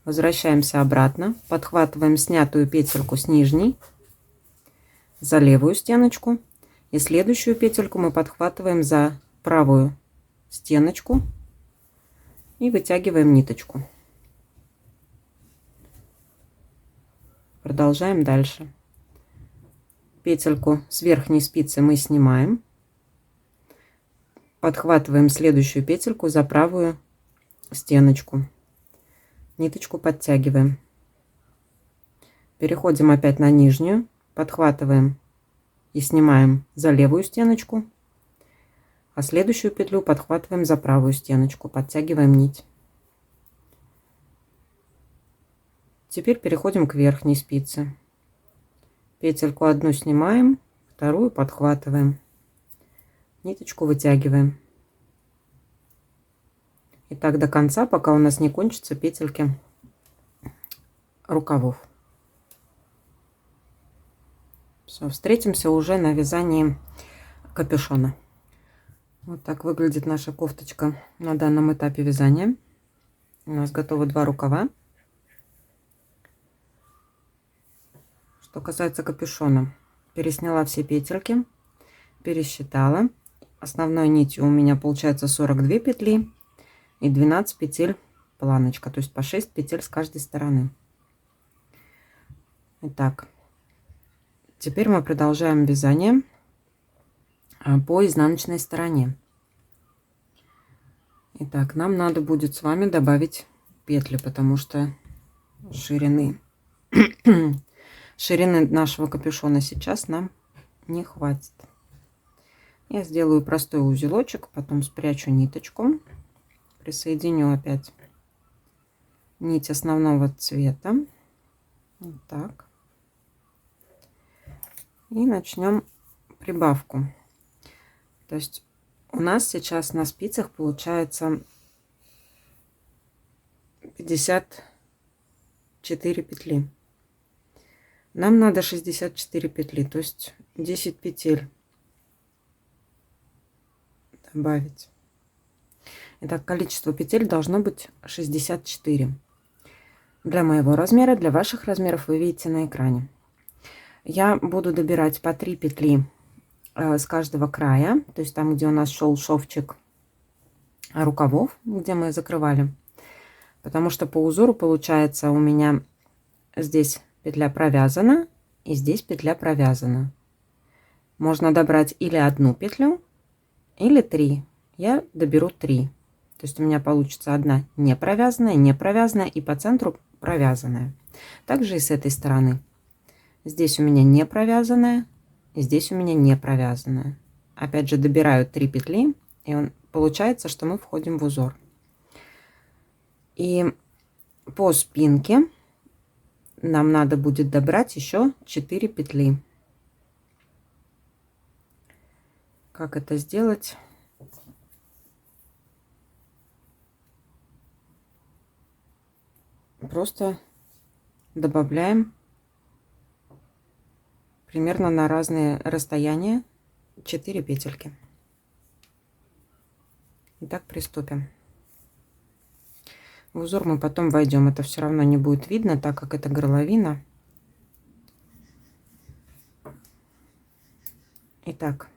Возвращаемся обратно, подхватываем снятую петельку с нижней за левую стеночку и следующую петельку мы подхватываем за правую стеночку и вытягиваем ниточку. Продолжаем дальше. Петельку с верхней спицы мы снимаем, подхватываем следующую петельку за правую стеночку, ниточку подтягиваем, переходим опять на нижнюю, подхватываем и снимаем за левую стеночку, а следующую петлю подхватываем за правую стеночку, подтягиваем нить. Теперь переходим к верхней спице. Петельку одну снимаем, вторую подхватываем, ниточку вытягиваем. И так до конца, пока у нас не кончатся петельки рукавов. Все, встретимся уже на вязании капюшона. Вот так выглядит наша кофточка на данном этапе вязания. У нас готовы 2 рукава. Что касается капюшона, пересняла все петельки, пересчитала. Основной нитью у меня получается 42 петли и 12 петель планочка, то есть по 6 петель с каждой стороны. Итак, теперь мы продолжаем вязание по изнаночной стороне. Итак, нам надо будет с вами добавить петли, потому что ширины нашего капюшона сейчас нам не хватит. Я сделаю простой узелочек, потом спрячу ниточку, присоединю опять нить основного цвета, вот так, и начнем прибавку. То есть у нас сейчас на спицах получается 54 петли. Нам надо 64 петли, то есть 10 петель добавить. Итак, количество петель должно быть 64. Для моего размера, для ваших размеров вы видите на экране. Я буду добирать по 3 петли с каждого края, то есть там, где у нас шел шовчик рукавов, где мы закрывали, потому что по узору получается у меня здесь петля провязана и здесь петля провязана. Можно добрать или одну петлю, или 3. Я доберу 3. То есть у меня получится одна не провязанная и по центру провязанная. Также и с этой стороны. Здесь у меня не провязанная, и здесь у меня не провязанная. Опять же добираю 3 петли, и получается, что мы входим в узор. И по спинке нам надо будет добрать еще 4 петли. Как это сделать? Просто добавляем примерно на разные расстояния 4 петельки. Итак, приступим. В узор мы потом войдем, это все равно не будет видно, так как это горловина. Итак,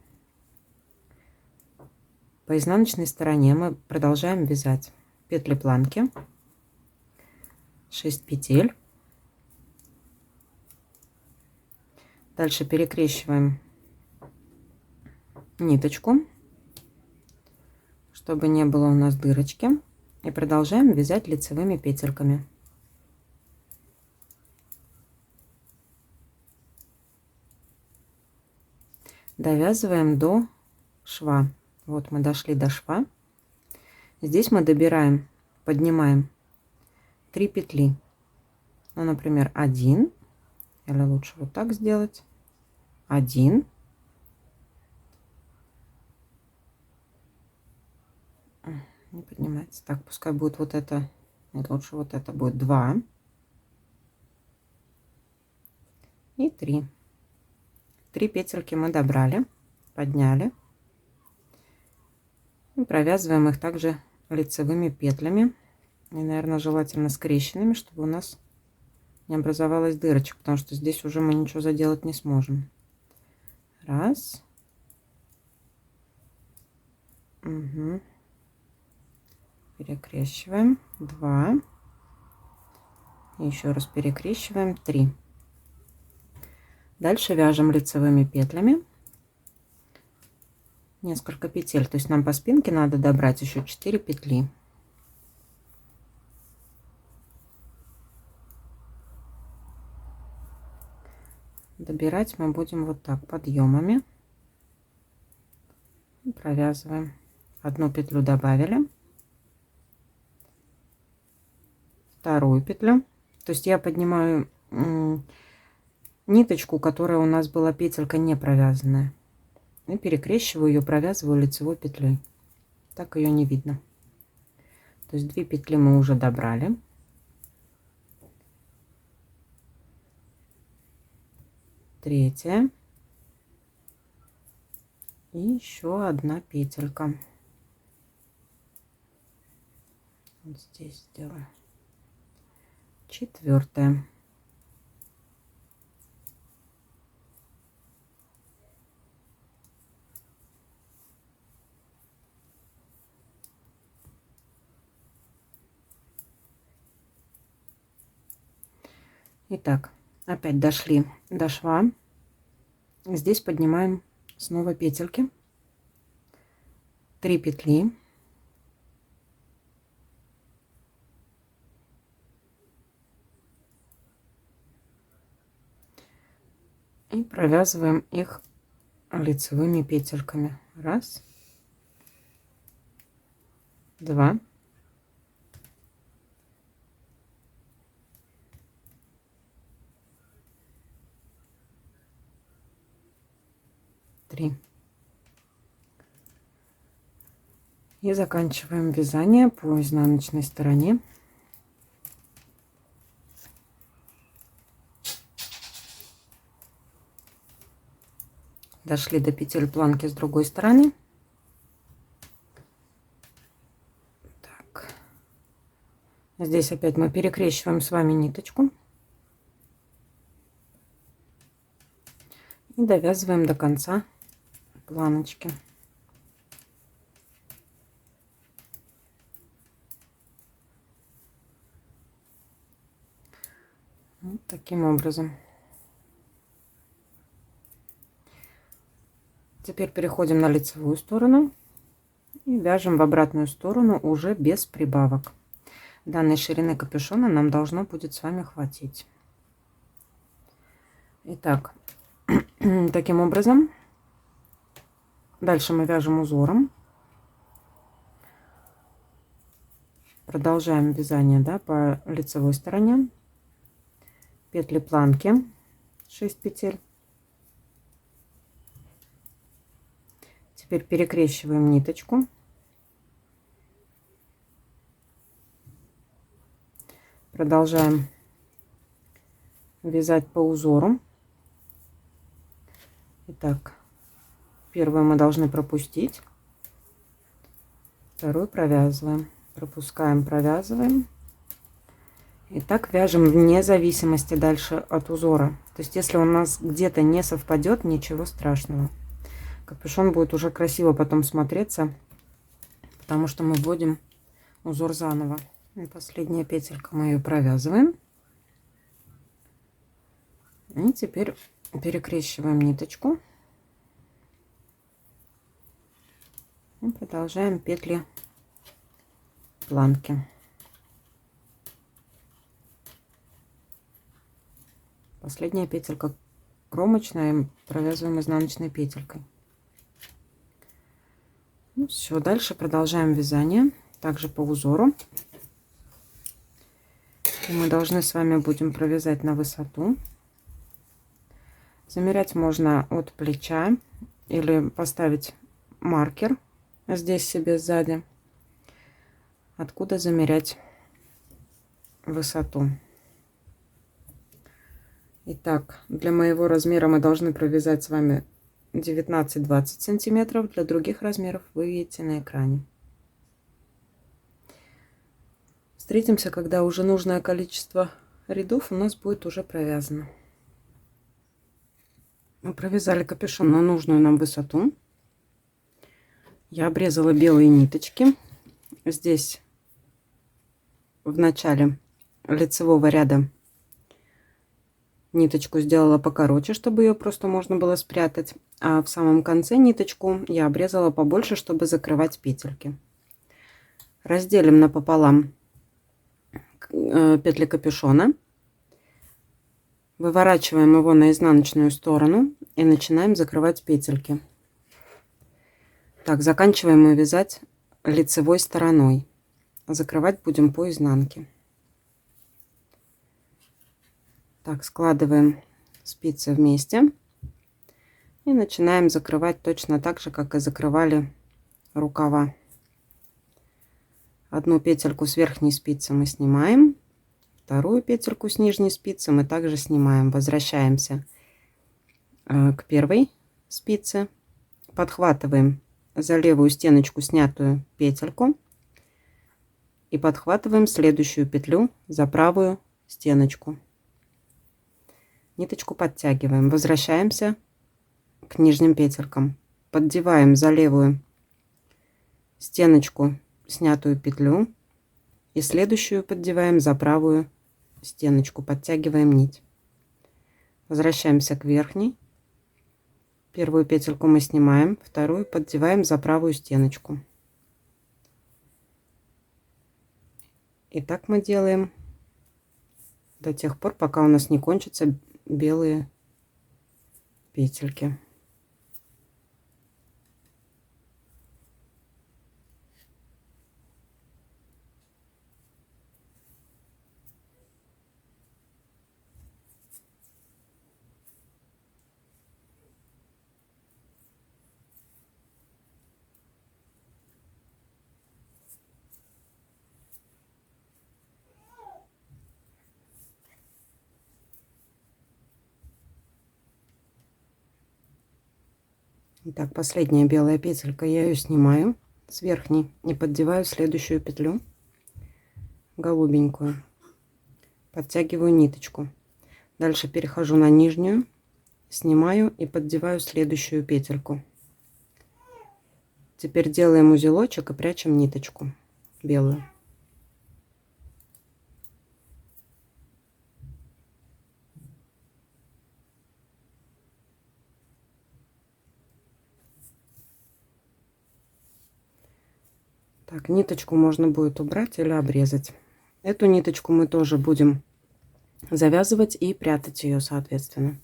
по изнаночной стороне мы продолжаем вязать петли планки, 6 петель. Дальше перекрещиваем ниточку, чтобы не было у нас дырочки, и продолжаем вязать лицевыми петельками. Довязываем до шва. Вот мы дошли до шва. Здесь мы добираем, поднимаем 3 петли. Ну, например, 1, или лучше вот так сделать. 1, Не поднимается. Так, пускай будет вот это. Нет, лучше вот это будет 2 и 3. 3 петельки мы добрали, подняли. И провязываем их также лицевыми петлями. И, наверное, желательно скрещенными, чтобы у нас не образовалась дырочка, потому что здесь уже мы ничего заделать не сможем. Раз. Угу. Перекрещиваем. 2. Еще раз перекрещиваем. 3. Дальше вяжем лицевыми петлями несколько петель. То есть нам по спинке надо добрать еще 4 петли. Добирать мы будем вот так подъемами. Провязываем. Одну петлю добавили, вторую петлю. То есть я поднимаю ниточку, которая у нас была петелька не провязанная, и перекрещиваю ее, провязываю лицевой петлей. Так ее не видно. То есть 2 петли мы уже добрали. Третья. И еще одна петелька. Вот здесь сделаю. 4. Итак, опять дошли до шва. Здесь поднимаем снова петельки. 3 петли. И провязываем их лицевыми петельками. 1, 2, 3. И заканчиваем вязание по изнаночной стороне. Дошли до петель планки с другой стороны. Так. Здесь опять мы перекрещиваем с вами ниточку и довязываем до конца планочки. Вот таким образом. Теперь переходим на лицевую сторону и вяжем в обратную сторону уже без прибавок. Данной ширины капюшона нам должно будет с вами хватить. Итак, таким образом дальше мы вяжем узором. Продолжаем вязание, да, по лицевой стороне. Петли планки 6 петель. Теперь перекрещиваем ниточку. Продолжаем вязать по узору. Итак, первую мы должны пропустить, вторую провязываем, пропускаем, провязываем. И так вяжем вне зависимости дальше от узора. То есть если у нас где-то не совпадет, ничего страшного. Капюшон будет уже красиво потом смотреться, потому что мы вводим узор заново. И последняя петелька, мы ее провязываем. И теперь перекрещиваем ниточку. И продолжаем петли планки. Последняя петелька кромочная, провязываем изнаночной петелькой. Ну, все, дальше продолжаем вязание, также по узору. И мы должны с вами будем провязать на высоту. Замерять можно от плеча или поставить маркер здесь себе сзади. откуда замерять высоту. Итак, для моего размера мы должны провязать с вами 19-20 сантиметров. Для других размеров вы видите на экране. Встретимся, когда уже нужное количество рядов у нас будет уже провязано. Мы провязали капюшон на нужную нам высоту. Я обрезала белые ниточки. Здесь в начале лицевого ряда ниточку сделала покороче, чтобы ее просто можно было спрятать. А в самом конце ниточку я обрезала побольше, чтобы закрывать петельки. Разделим напополам петли капюшона. Выворачиваем его на изнаночную сторону и начинаем закрывать петельки. Так, заканчиваем мы вязать лицевой стороной. Закрывать будем по изнанке. Так, складываем спицы вместе и начинаем закрывать точно так же, как и закрывали рукава. Одну петельку с верхней спицы мы снимаем, вторую петельку с нижней спицы мы также снимаем. Возвращаемся к первой спице, подхватываем за левую стеночку снятую петельку и подхватываем следующую петлю за правую стеночку. Ниточку подтягиваем, возвращаемся к нижним петелькам, поддеваем за левую стеночку снятую петлю и следующую поддеваем за правую стеночку, подтягиваем нить. Возвращаемся к верхней. Первую петельку мы снимаем, вторую поддеваем за правую стеночку. И так мы делаем до тех пор, пока у нас не кончатся белые петельки. Итак, последняя белая петелька, я ее снимаю с верхней и поддеваю следующую петлю, голубенькую, подтягиваю ниточку. Дальше перехожу на нижнюю, снимаю и поддеваю следующую петельку. Теперь делаем узелочек и прячем ниточку белую. Так, ниточку можно будет убрать или обрезать. Эту ниточку мы тоже будем завязывать и прятать ее, соответственно.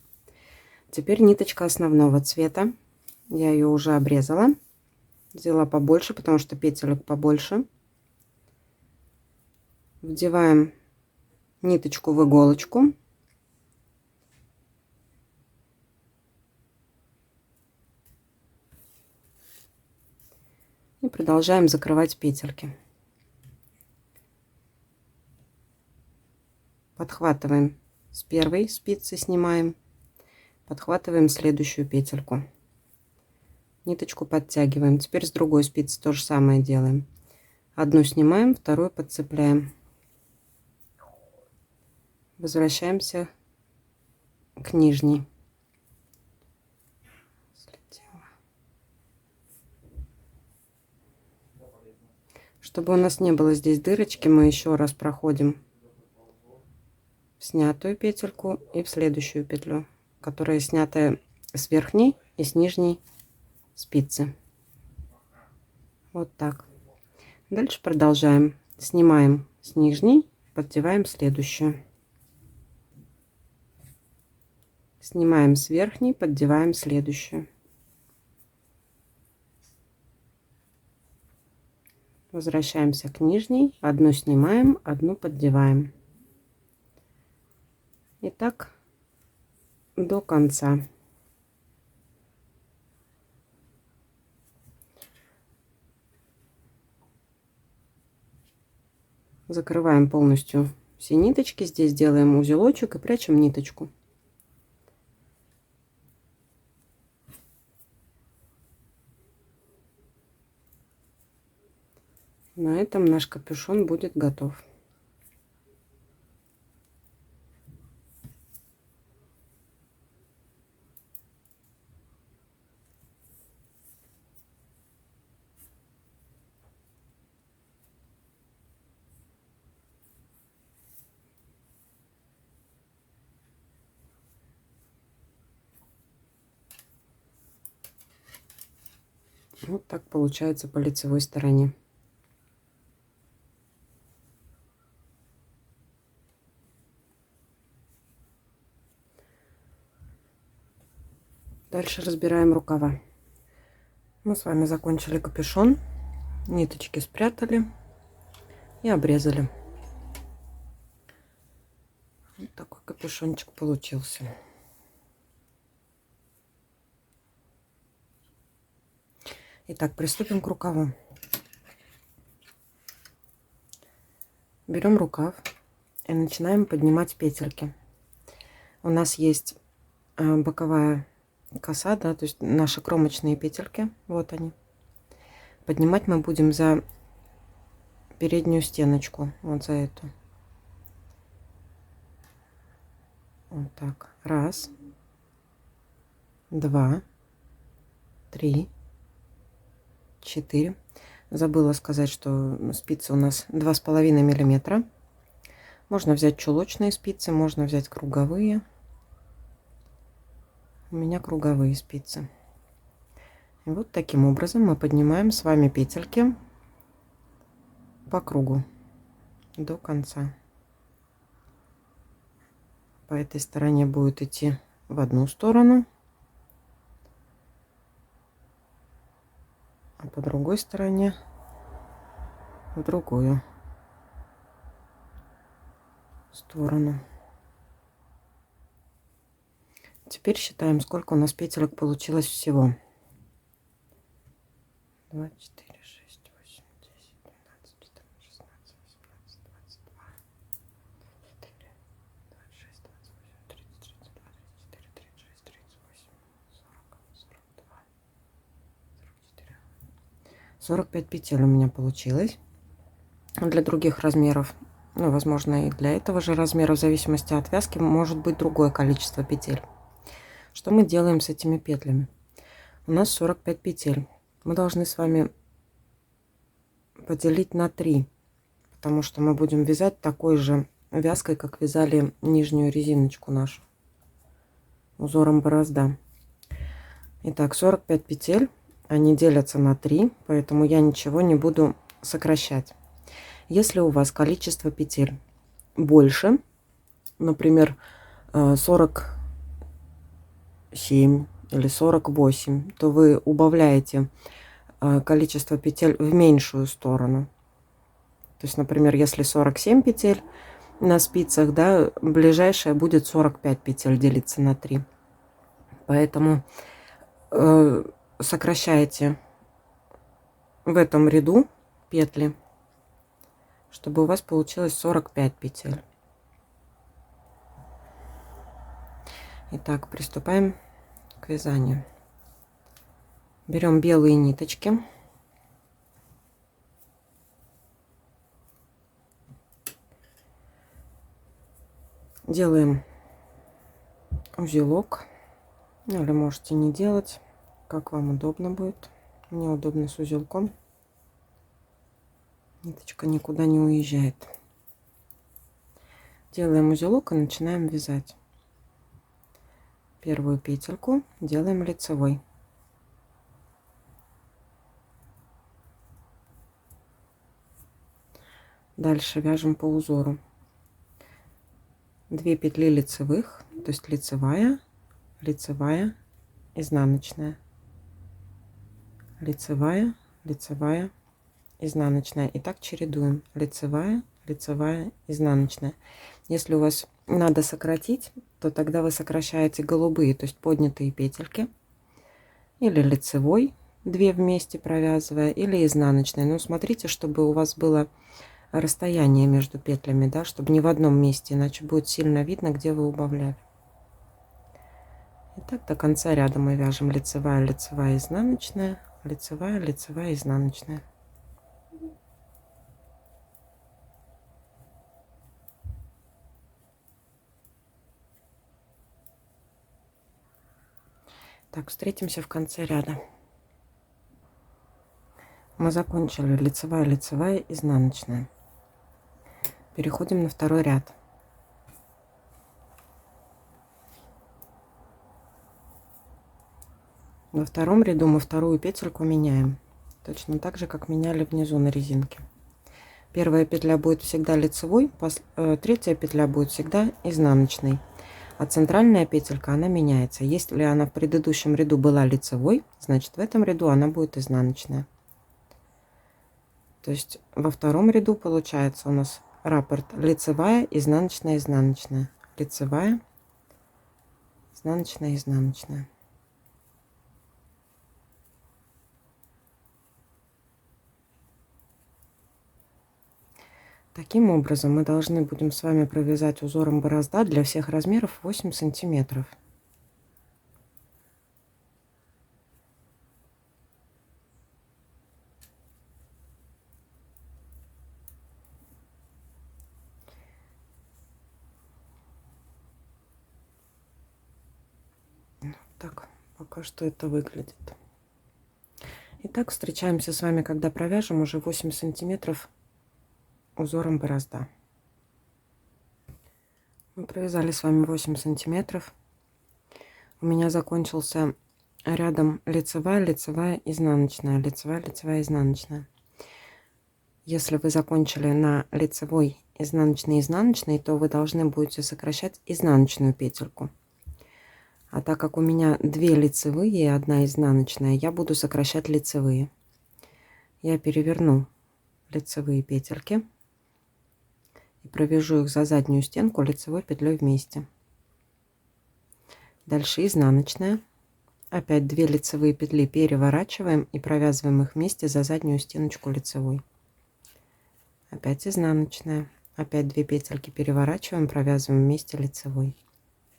Теперь ниточка основного цвета. Я ее уже обрезала. Взяла побольше, потому что петелек побольше. Вдеваем ниточку в иголочку. И продолжаем закрывать петельки. Подхватываем с первой спицы, снимаем, подхватываем следующую петельку, ниточку подтягиваем. Теперь с другой спицы то же самое делаем. Одну снимаем, вторую подцепляем. Возвращаемся к нижней. Чтобы у нас не было здесь дырочки, мы еще раз проходим в снятую петельку и в следующую петлю, которая снятая с верхней и с нижней спицы. Вот так. Дальше продолжаем. Снимаем с нижней, поддеваем следующую. Снимаем с верхней, поддеваем следующую. Возвращаемся к нижней, одну снимаем, одну поддеваем. И так до конца. Закрываем полностью все ниточки. Здесь делаем узелочек и прячем ниточку. На этом наш капюшон будет готов. Вот так получается по лицевой стороне. Дальше разбираем рукава. Мы с вами закончили капюшон, ниточки спрятали и обрезали. Вот такой капюшончик получился. Итак, приступим к рукаву. Берем рукав и начинаем поднимать петельки. У нас есть боковая коса, да, то есть наши кромочные петельки. Вот они. Поднимать мы будем за переднюю стеночку, вот за эту. Вот так. Раз, два, три, 4. Забыла сказать, что спицы у нас 2,5 миллиметра. Можно взять чулочные спицы, можно взять круговые. У меня круговые спицы. И вот таким образом мы поднимаем с вами петельки по кругу до конца. По этой стороне будет идти в одну сторону, а по другой стороне в другую сторону. Теперь считаем, сколько у нас петелек получилось всего. 2, 4, 6, 8, 10, 12, 14, 16, 18, 22, 24, 26, 28, 30, 32, 34, 36, 38, 40, 42, 44. 45 петель у меня получилось. Для других размеров, ну, возможно, и для этого же размера, в зависимости от вязки, может быть другое количество петель. Что мы делаем с этими петлями? У нас 45 петель. Мы должны с вами поделить на 3, потому что мы будем вязать такой же вязкой, как вязали нижнюю резиночку нашу, узором борозда. Итак, 45 петель, они делятся на 3, поэтому я ничего не буду сокращать. Если у вас количество петель больше, например, 47 или 48, то вы убавляете количество петель в меньшую сторону. То есть, например, если 47 петель на спицах, да, ближайшая будет 45 петель делиться на 3. Поэтому сокращаете в этом ряду петли, чтобы у вас получилось 45 петель. Итак, приступаем к вязанию. Берем белые ниточки. Делаем узелок. Или можете не делать, как вам удобно будет. Мне удобно с узелком. Ниточка никуда не уезжает. Делаем узелок и начинаем вязать. Первую петельку делаем лицевой. Дальше вяжем по узору. 2 петли лицевых, то есть лицевая, лицевая, изнаночная, лицевая, лицевая, изнаночная. И так чередуем: лицевая, лицевая, изнаночная. Если у вас надо сократить, то тогда вы сокращаете голубые, то есть поднятые петельки, или лицевой 2 вместе провязывая, или изнаночной. Но смотрите, чтобы у вас было расстояние между петлями, да, чтобы не в одном месте, иначе будет сильно видно, где вы убавляли. И так до конца ряда мы вяжем лицевая, лицевая, изнаночная, лицевая, лицевая, изнаночная. Так, встретимся в конце ряда. Мы закончили лицевая, лицевая, изнаночная. Переходим на второй ряд. Во втором ряду мы вторую петельку меняем, точно так же, как меняли внизу на резинке. Первая петля будет всегда лицевой, третья петля будет всегда изнаночной, а центральная петелька, она меняется. Если она в предыдущем ряду была лицевой, значит в этом ряду она будет изнаночная. То есть во втором ряду получается у нас раппорт лицевая, изнаночная, изнаночная, лицевая, изнаночная, изнаночная. Таким образом мы должны будем с вами провязать узором борозда для всех размеров 8 сантиметров. Так, пока что это выглядит. Итак, встречаемся с вами, когда провяжем уже 8 сантиметров узором борозда. Мы провязали с вами 8 сантиметров. У меня закончился рядом лицевая, лицевая, изнаночная, лицевая, лицевая, изнаночная. Если вы закончили на лицевой, изнаночной, изнаночной, то вы должны будете сокращать изнаночную петельку. А так как у меня 2 лицевые и 1 изнаночная, я буду сокращать лицевые. Я переверну лицевые петельки и провяжу их за заднюю стенку лицевой петлей вместе. Дальше изнаночная. Опять 2 лицевые петли переворачиваем и провязываем их вместе за заднюю стеночку лицевой. Опять изнаночная. Опять 2 петельки переворачиваем, провязываем вместе лицевой.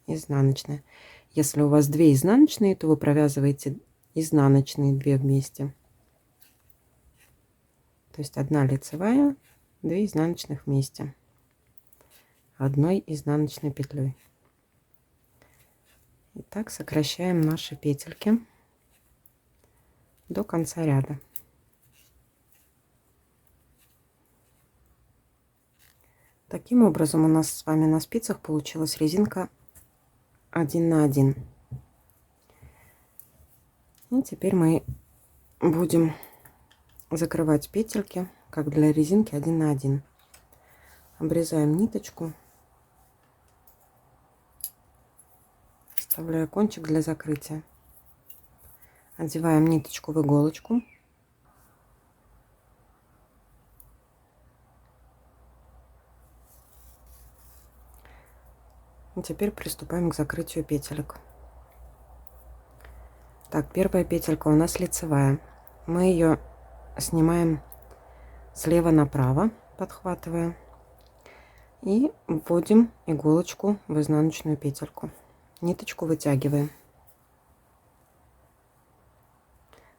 Изнаночная. Если у вас 2 изнаночные, то вы провязываете изнаночные 2 вместе. То есть 1 лицевая, 2 изнаночных вместе, 1 изнаночной петлей. Итак, сокращаем наши петельки до конца ряда. Таким образом у нас с вами на спицах получилась резинка 1 на 1. И теперь мы будем закрывать петельки, как для резинки 1 на 1. Обрезаем ниточку, вставляю кончик для закрытия. Одеваем ниточку в иголочку. И теперь приступаем к закрытию петелек. Так, первая петелька у нас лицевая. Мы ее снимаем слева направо, подхватывая, и вводим иголочку в изнаночную петельку. Ниточку вытягиваем.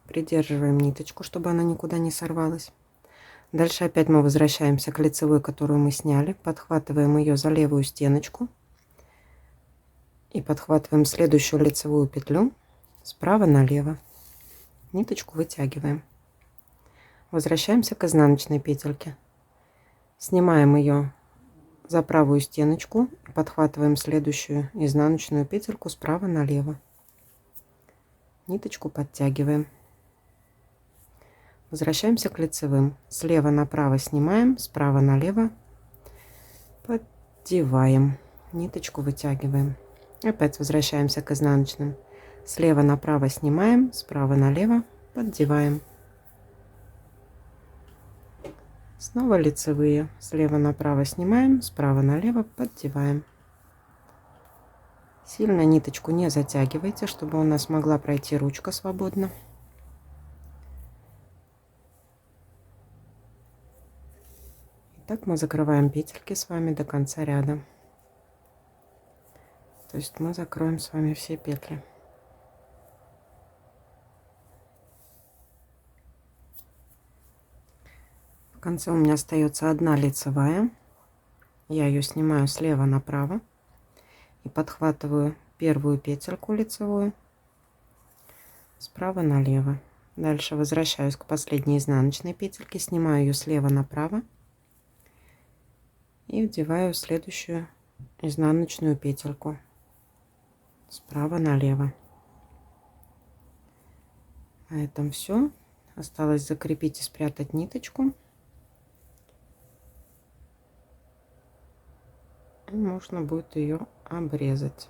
Придерживаем ниточку, чтобы она никуда не сорвалась. Дальше опять мы возвращаемся к лицевой, которую мы сняли, подхватываем ее за левую стеночку и подхватываем следующую лицевую петлю справа налево. Ниточку вытягиваем. Возвращаемся к изнаночной петельке. Снимаем ее за правую стеночку и подхватываем следующую изнаночную петельку справа налево. Ниточку подтягиваем. Возвращаемся к лицевым. Слева направо снимаем, справа налево поддеваем. Ниточку вытягиваем. Опять возвращаемся к изнаночным. Слева направо снимаем, справа налево поддеваем. Снова лицевые. Слева направо снимаем, справа налево поддеваем. Сильно ниточку не затягивайте, чтобы у нас могла пройти ручка свободно. Так мы закрываем петельки с вами до конца ряда. То есть мы закроем с вами все петли. В конце у меня остается одна лицевая. Я ее снимаю слева направо и подхватываю первую петельку лицевую справа налево. Дальше возвращаюсь к последней изнаночной петельке, снимаю ее слева направо и вдеваю следующую изнаночную петельку справа налево. На этом все. Осталось закрепить и спрятать ниточку. И можно будет ее обрезать.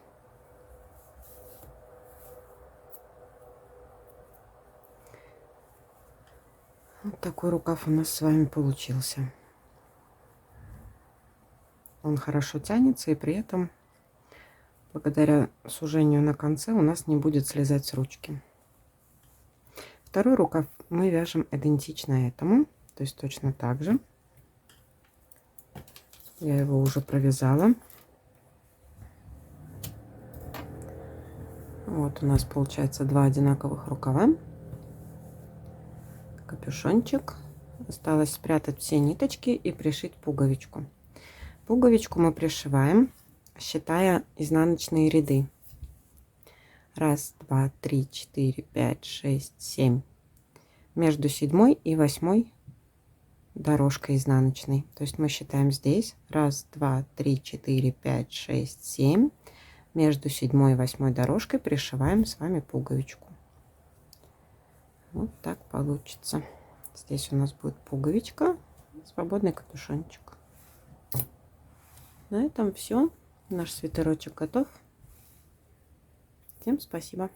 Вот такой рукав у нас с вами получился. Он хорошо тянется, и при этом, благодаря сужению на конце, у нас не будет слезать с ручки. Второй рукав мы вяжем идентично этому, то есть точно так же. Я его уже провязала. Вот у нас получается два одинаковых рукава. Капюшончик. Осталось спрятать все ниточки и пришить пуговичку. Пуговичку мы пришиваем, считая изнаночные ряды. 1, 2, 3, 4, 5, 6, 7. Между 7 и 8 дорожкой изнаночной. То есть мы считаем здесь 1, 2, 3, 4, 5, 6, 7. Между 7 и 8 дорожкой пришиваем с вами пуговичку. Вот так получится. Здесь у нас будет пуговичка, свободный капюшончик. На этом все. Наш свитерочек готов. Всем спасибо.